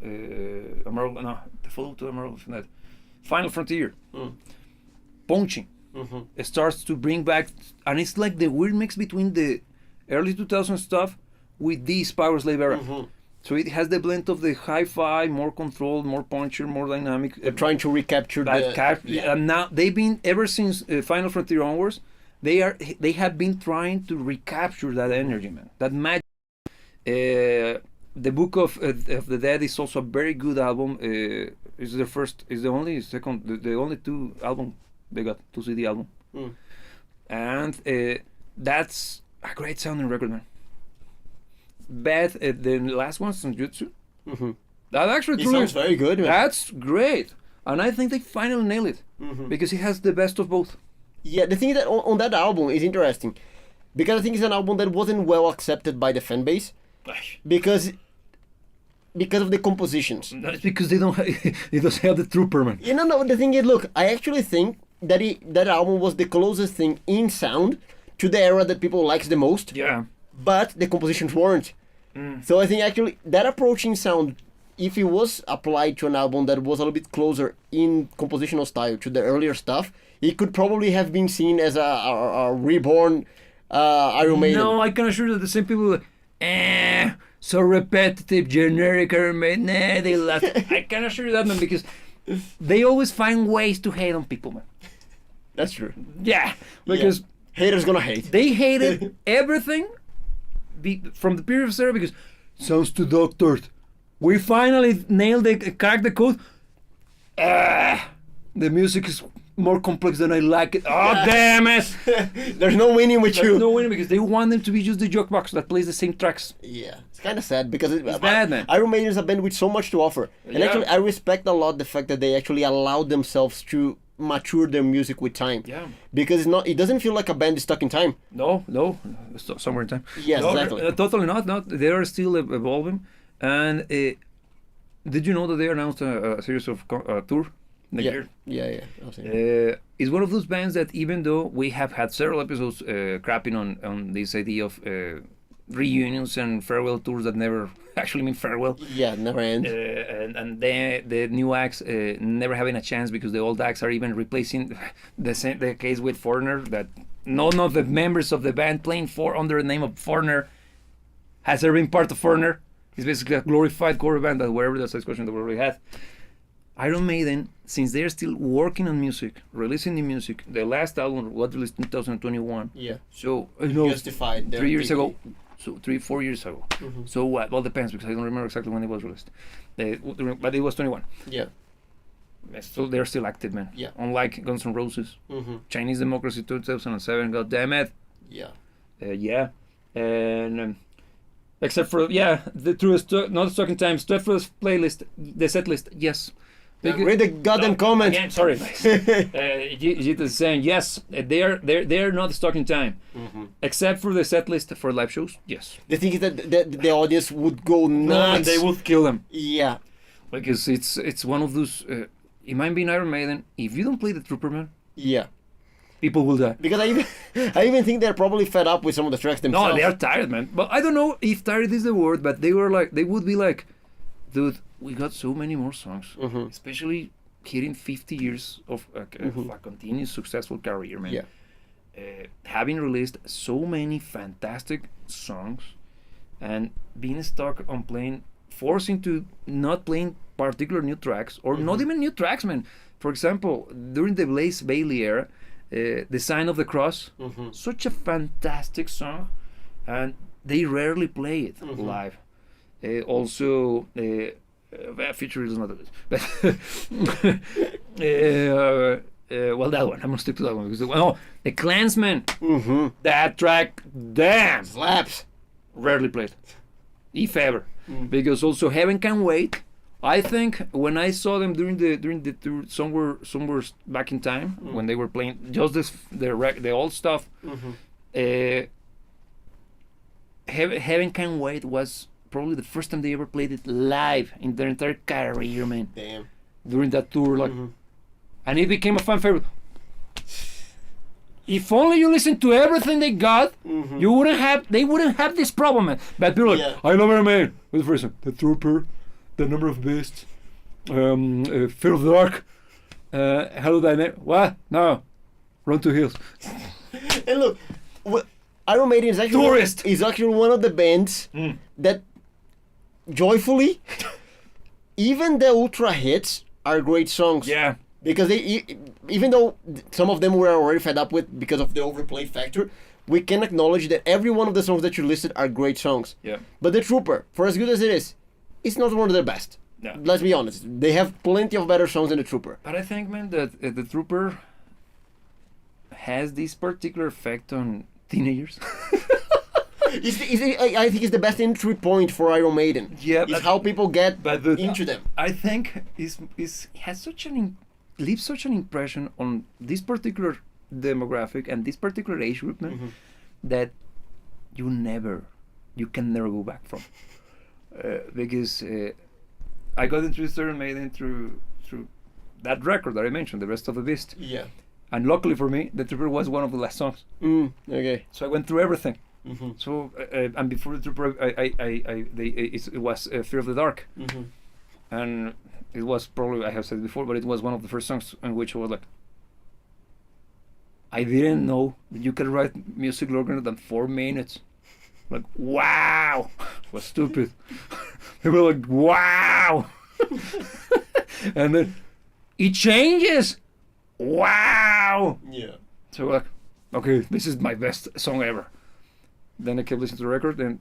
The follow to Emerald, Final Frontier. Punching. It starts to bring back, and it's like the weird mix between the early 2000s stuff with this Powerslave era. So it has the blend of the hi-fi, more controlled, more punchier, more dynamic. They're trying to recapture and now they've been, ever since Final Frontier onwards, they have been trying to recapture that energy, man, that magic. The Book of the Dead is also a very good album. It's the only two album they got, 2 CD album, and that's a great sounding record, man. But the last one, Senjutsu, that actually sounds very good, man. That's great, and I think they finally nailed it because it has the best of both. Yeah, the thing is that on that album is interesting because I think it's an album that wasn't well accepted by the fan base because of the compositions. That's because they don't have the trooper, man. No. The thing is, look, I actually think that album was the closest thing in sound to the era that people likes the most. Yeah. But the compositions weren't. So I think actually that approaching sound, if it was applied to an album that was a little bit closer in compositional style to the earlier stuff, it could probably have been seen as a reborn Iron Maiden. No, I can assure you that the same people, so repetitive, generic Iron Maiden. Nah, they laugh. I can assure you that, man, because they always find ways to hate on people, man. That's true. Yeah, because haters gonna hate. they hated everything from the previous era because sounds too doctored. We finally nailed it, cracked the code. The music is more complex than I like it. Oh, damn it! There's no winning with There's you. no winning because they want them to be just the jukebox that plays the same tracks. Yeah, it's kind of sad because It's bad, man. Iron Maiden is a band with so much to offer, and Yeah. actually, I respect a lot the fact that they actually allowed themselves to mature their music with time. Yeah. Because it doesn't feel like a band is stuck in time. No, somewhere in time. Yes, No, exactly. totally not. They are still evolving. And did you know that they announced a series of tour next year? Yeah. I'll say. It's one of those bands that even though we have had several episodes crapping on this idea of reunions and farewell tours that never actually mean farewell. Yeah, never end. And the new acts never having a chance because the old acts are even replacing the case with Foreigner, that none of the members of the band playing under the name of Foreigner has ever been part of Foreigner. It's basically a glorified cover band that wherever that's a discussion that we already had. Iron Maiden, since they're still working on music, releasing new music, the last album was released in 2021. Yeah. So, you know, Justified. 3 years ago. So 4 years ago. Mhm. So what? Well, depends because I don't remember exactly when it was released. But it was 21. Yeah. So they're still active, man. Yeah. Unlike Guns N' Roses, Mm-hmm. Chinese Democracy 2007. God damn it. Yeah. Yeah. And except for not stuck in time. Stuff for the playlist, the set list. Yes. Read the goddamn comment. Again, sorry, guys. Jit is saying yes. They're not stuck in time, except for the set list for live shows. Yes. The thing is that the audience would go No, nuts. they would kill them Yeah. because it's one of those. It might be Iron Maiden. If you don't play the Trooper, man, Yeah. people will die. Because I even think they're probably fed up with some of the tracks themselves. No, they are tired, man. But I don't know if tired is the word, but they would be like, dude, we got so many more songs, Mhm. especially hitting 50 years of a continuous successful career, man. Yeah. Having released so many fantastic songs and being stuck on forcing to not playing particular new tracks or not even new tracks, man. For example, during the Blaze Bailey era, The Sign of the Cross, such a fantastic song, and they rarely play it live. Also, feature is not a list, but well, that one I'm gonna stick to that one because the Klansman, that track, damn, Slaps. rarely played, if ever, because also Heaven Can Wait. I think when I saw them during the tour somewhere back in time when they were playing just the old stuff, Heaven Can Wait was probably the first time they ever played it live in their entire career, man. Damn. During that tour, like, and it became a fan favorite. If only you listened to everything they got, they wouldn't have this problem, man. But people are like, I love Iron Maiden. What's the first one? The Trooper, The Number of Beasts, Fear of the Dark, Hello Dynamic. What? No, Run to Hills. And look, Iron Maiden is actually one of the bands that joyfully, even the ultra hits are great songs. Yeah. Because even though some of them we're already fed up with because of the overplayed factor, we can acknowledge that every one of the songs that you listed are great songs. Yeah. But the Trooper, for as good as it is, it's not one of their best. No. Let's be honest. They have plenty of better songs than the Trooper. But I think, man, that the Trooper has this particular effect on teenagers. I think it's the best entry point for Iron Maiden. Yeah, it's how people get into them. I think leaves such an impression on this particular demographic and this particular age group, man, that you can never go back from. Because I got introduced to Iron Maiden through that record that I mentioned, The Rest of the Beast. Yeah. And luckily for me, The Trooper was one of the last songs. Okay. So I went through everything. So and before The Trooper, it was Fear of the Dark, and it was probably, I have said it before, but it was one of the first songs in which I was like, I didn't know that you can write music longer than 4 minutes. Like, wow, it was stupid. They were like, wow. And then it changes. Wow. Yeah. So like, okay, this is my best song ever. Then I kept listening to the record, and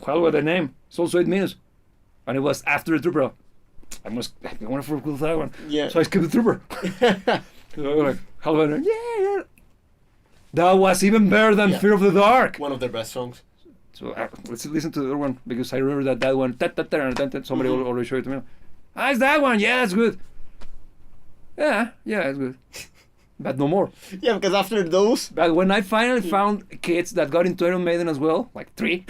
what was the name? It's also 8 minutes, and it was after the Trooper. I want to forget that one. Yeah. So I skipped the Trooper. So I was like, how about it? Yeah. That was even better than Yeah. Fear of the Dark. One of their best songs. So let's listen to the other one, because I remember that one. Somebody already showed it to me. Ah, it's that one. Yeah, it's good. Yeah, it's good. But no more. Yeah, because after those. But when I finally found kids that got into Iron Maiden as well, like 3,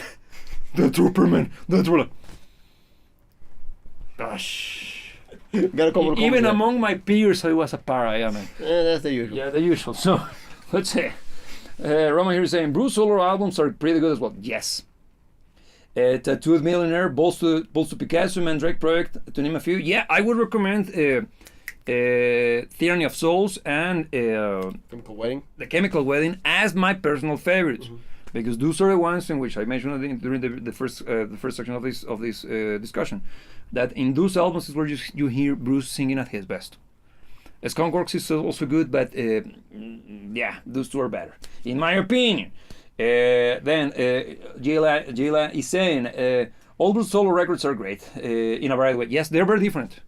the Trooper, man, the Trooper. Gosh. Got a couple of Even comments among my peers, I was a pariah, man. there. That's the usual. Yeah, the usual. So, let's see. Roman here is saying, Bruce solo albums are pretty good as well. Yes. Tattooed Millionaire, Balls to Picasso, Mandrake Project, to name a few. Yeah, I would recommend Tyranny of Souls and Chemical Wedding. The Chemical Wedding as my personal favorites. Because those are the ones in which I mentioned during the first section of this discussion, that in those albums is where you hear Bruce singing at his best. Skunkworks is also good, but yeah, those two are better, in my opinion. Then Jayla is saying all Bruce solo records are great in a variety of ways. Yes, they're very different.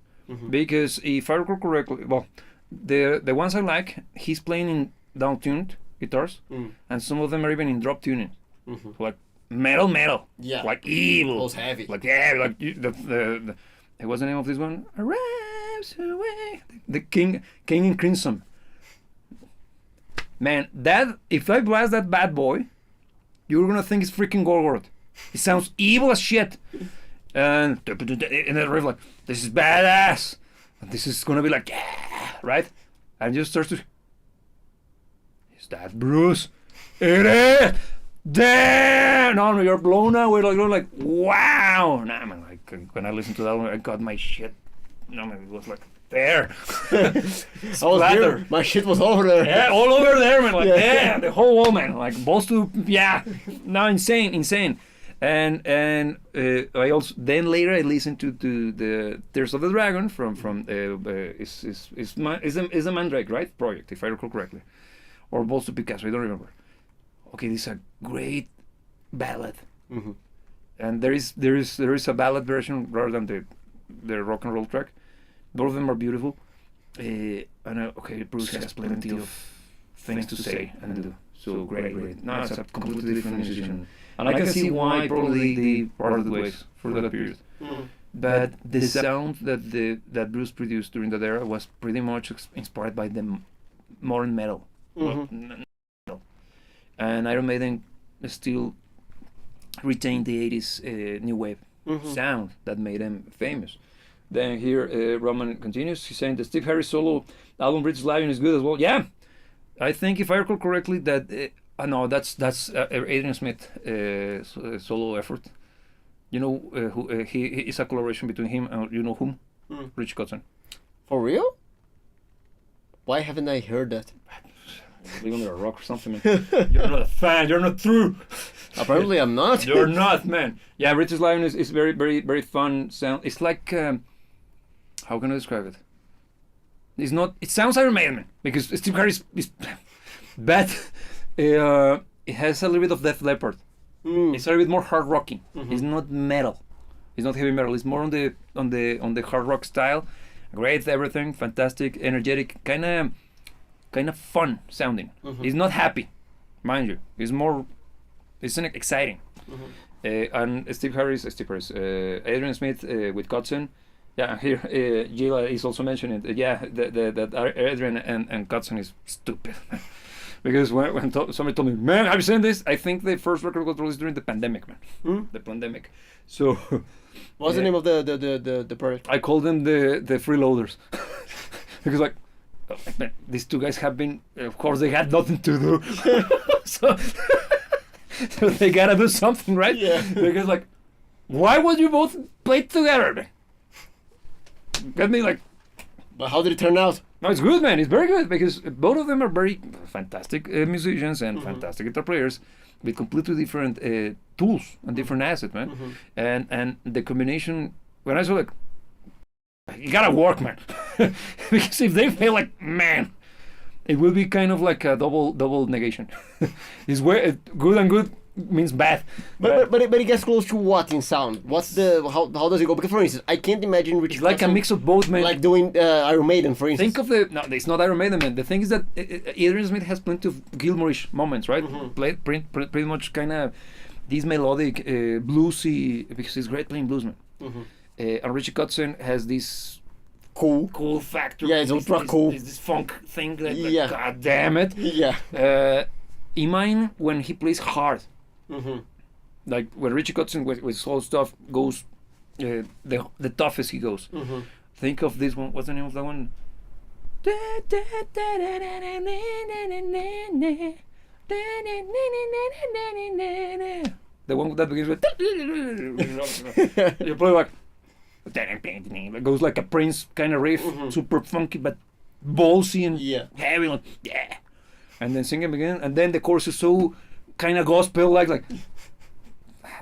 Because if I recall correctly, well, the ones I like, he's playing in down-tuned guitars, and some of them are even in drop tuning, like metal, Yeah. like evil, Those heavy. like yeah, like the what's the name of this one? Arrives away, the King in Crimson. Man, that if I blast that bad boy, you're gonna think it's freaking Gorgoroth. It sounds evil as shit, and the riff like, this is badass, and this is gonna be like, yeah, right, and just starts to. Is that Bruce? It is. Damn! No, you're blown away. Like you're like, wow. Nah, man. Like when I listened to that one, I got my shit. No, man, it was like there. I was there. My shit was over there. Yeah, all over there, man. Like, Yeah. damn, the whole wall, man. Like, balls to, yeah. No, insane. And I also then later I listened to the Tears of the Dragon from is the Mandrake, right, project, if I recall correctly, or Balls to Picasso, I don't remember. Okay, this is a great ballad, and there is a ballad version rather than the rock and roll track. Both of them are beautiful, and okay, Bruce has plenty of things to say and do. So great. No, it's a completely different musician. And I can see why probably they parted ways for that period. But the sound that Bruce produced during that era was pretty much inspired by the modern metal. Metal. And Iron Maiden still retained the 80s new wave sound that made them famous. Then here Roman continues. He's saying the Steve Harris solo album British Lion is good as well. Yeah, I think if I recall correctly that no, that's Adrian Smith solo effort. You know, who he is a collaboration between him and you know whom? Rich Kotzen. For real? Why haven't I heard that? Living under a rock or something, man. You're not a fan. You're not true. Apparently, I'm not. You're not, man. Yeah, British Lion is very, very, very fun sound. It's like how can I describe it? It's not. It sounds Iron Maiden, man, because Steve Harris is bad. It has a little bit of Def Leppard. It's a little bit more hard rocking. It's not metal. It's not heavy metal. It's more on the hard rock style. Great, everything, fantastic, energetic, kind of fun sounding. It's not happy, mind you. It's exciting. And Steve Harris, Adrian Smith with Kotzen. Yeah, here Gila is also mentioning it. Yeah, that Adrian and Kotzen is stupid. Because when somebody told me, man, have you seen this? I think the first record was released during the pandemic, man. The pandemic. So, what's the name of the project? I call them the freeloaders. Because like, man, these two guys have been, of course, they had nothing to do. so they gotta do something, right? Yeah. Because like, why would you both play together? Get me like. But how did it turn out? No, it's good, man. It's very good because both of them are very fantastic musicians and fantastic guitar players with completely different tools and different assets, man. And the combination, when I saw like, you gotta work, man, because if they fail, like, man, it will be kind of like a double negation. It's where good and good means bad. But it gets close to what in sound? What's the how does it go? Because for instance, I can't imagine Richie It's like a Kotzen mix of both, man. like doing Iron Maiden, for instance. Think of the no, it's not Iron Maiden, man. The thing is that Adrian Smith has plenty of Gilmore-ish moments, right? Pretty much kind of these melodic, bluesy, because he's great playing blues, man. And Richie Kotzen has this cool factor. Yeah, it's ultra cool. This funk thing that, Yeah. God damn it. Yeah. Iman, when he plays hard, like when Richie Kotzen with his whole stuff goes, the toughest he goes. Think of this one. What's the name of that one? The one that begins with. You play like. It goes like a Prince kind of riff, super funky but ballsy and heavy, like, yeah. And then singing again, and then the chorus is so kind of gospel like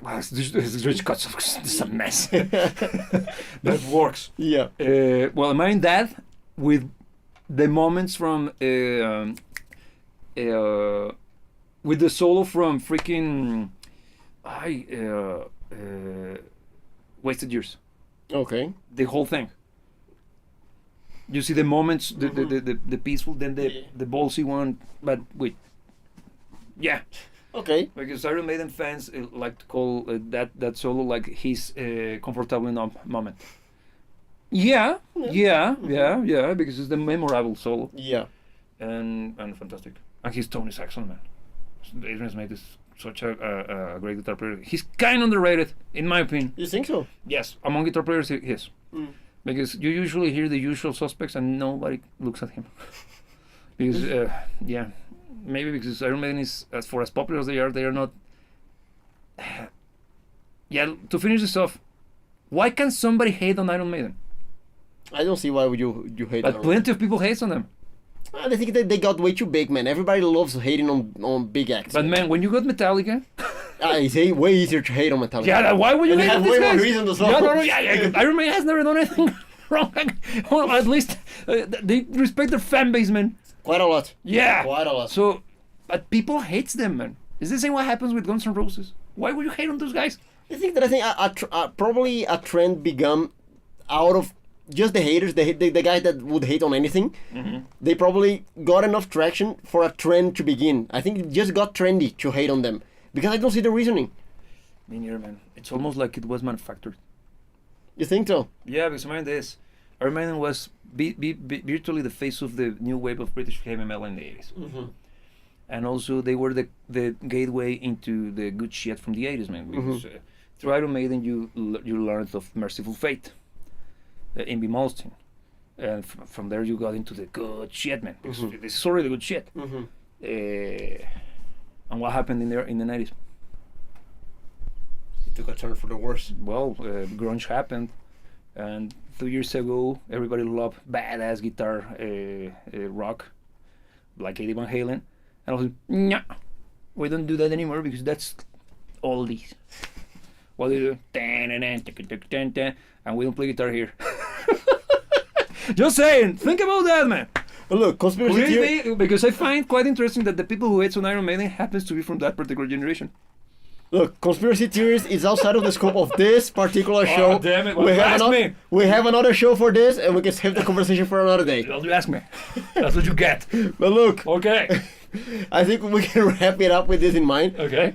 well, this Rich Cuts, this is a mess. That works. Yeah. Well, imagine that with the moments from with the solo from freaking Wasted Years. Okay. The whole thing. You see the moments, the peaceful, then the ballsy one, but with Okay. because Iron Maiden fans like to call that solo like his comfortable enough moment. Yeah, because it's the memorable solo Yeah. and fantastic. And his tone is excellent, man. Adrian Smith is such a great guitar player. He's kind of underrated, in my opinion. You think so? Yes, among guitar players, he is. Because you usually hear the usual suspects and nobody looks at him. Because, maybe because Iron Maiden is, as popular as they are not... to finish this off, why can somebody hate on Iron Maiden? I don't see why would you hate But them. plenty of people hate on them. I think that they got way too big, man. Everybody loves hating on big acts. But man, when you got Metallica... It's way easier to hate on Metallica. Yeah, why would you And hate they on have these way more guys? reasons as well. Yeah. Iron Maiden has never done anything wrong. Well, at least they respect their fan base, man. Quite a lot. Yeah. Quite a lot. So, but people hates them, man. Is the same what happens with Guns N' Roses? Why would you hate on those guys? I think probably a trend began out of just the haters, the guys that would hate on anything. They probably got enough traction for a trend to begin. I think it just got trendy to hate on them because I don't see the reasoning. Me neither, man. It's almost like it was manufactured. You think so? Yeah, because imagine this. Iron Maiden was virtually the face of the new wave of British heavy metal in the 80s. And also they were the gateway into the good shit from the 80s, man. Because through Iron Maiden you learned of Merciful Fate, Imby Malmsteen. And from there you got into the good shit, man. Because this is already the good shit. And what happened in the 90s? It took a turn for the worse. Well, grunge happened, and 2 years ago, everybody loved badass guitar rock, like Eddie Van Halen, and I was like, nah, we don't do that anymore because that's oldies. What do you do? And we don't play guitar here. Just saying, think about that, man. But look, conspiracy theory. Because I find quite interesting that the people who hate on Iron Maiden happens to be from that particular generation. Look, conspiracy theories is outside of the scope of this particular show. Oh, damn it. Well, we have another show for this, and we can save the conversation for another day. Well, you ask me. That's what you get. But look, Okay. I think we can wrap it up with this in mind. Okay.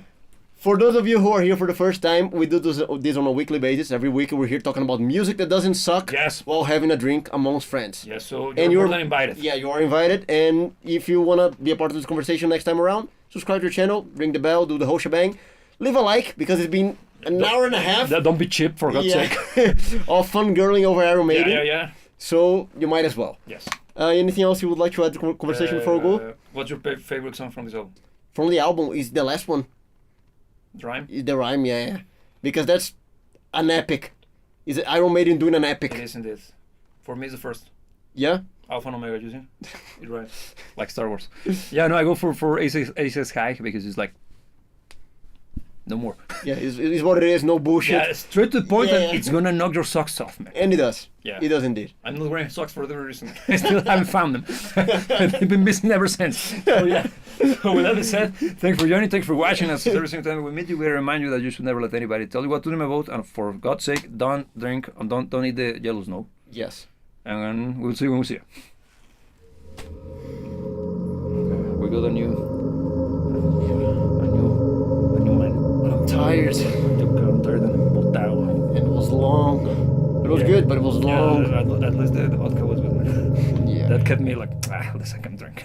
For those of you who are here for the first time, we do this on a weekly basis. Every week we're here talking about music that doesn't suck Yes. while having a drink amongst friends. Yes, so And you're more than invited. Yeah, you are invited. And if you want to be a part of this conversation next time around, subscribe to your channel, ring the bell, do the whole shebang. Leave a like because it's been an hour and a half Don't be cheap, for God's sake. of fun girling over Iron Maiden. Yeah. So you might as well. Yes. Anything else you would like to add to the conversation before we go? What's your favorite song from this album? From the album is the last one. Rhyme? Is the rhyme, yeah. Because that's an epic. Is it Iron Maiden doing an epic? It is indeed. For me, it's the first. Yeah? Alpha and Omega juice. You're right. Like Star Wars. Yeah, no, I go for Aces High because it's like no more. Yeah, it's what it is. No bullshit. Yeah, straight to the point, Yeah. and it's gonna knock your socks off, man. And it does. Yeah. It does indeed. I'm not wearing socks for whatever reason. I still haven't found them. They've been missing ever since. So yeah. So with that being said, thanks for joining, thanks for watching us. Every single time we meet you, we remind you that you should never let anybody tell you what to do about, and for God's sake, don't drink and don't eat the yellow snow. Yes. And we'll see you when we see you. We got a new man. I'm tired. I'm tired and botado. It was long. It was good, but it was long. Yeah, at least the vodka was with me. Yeah. That kept me like, at least I can drink.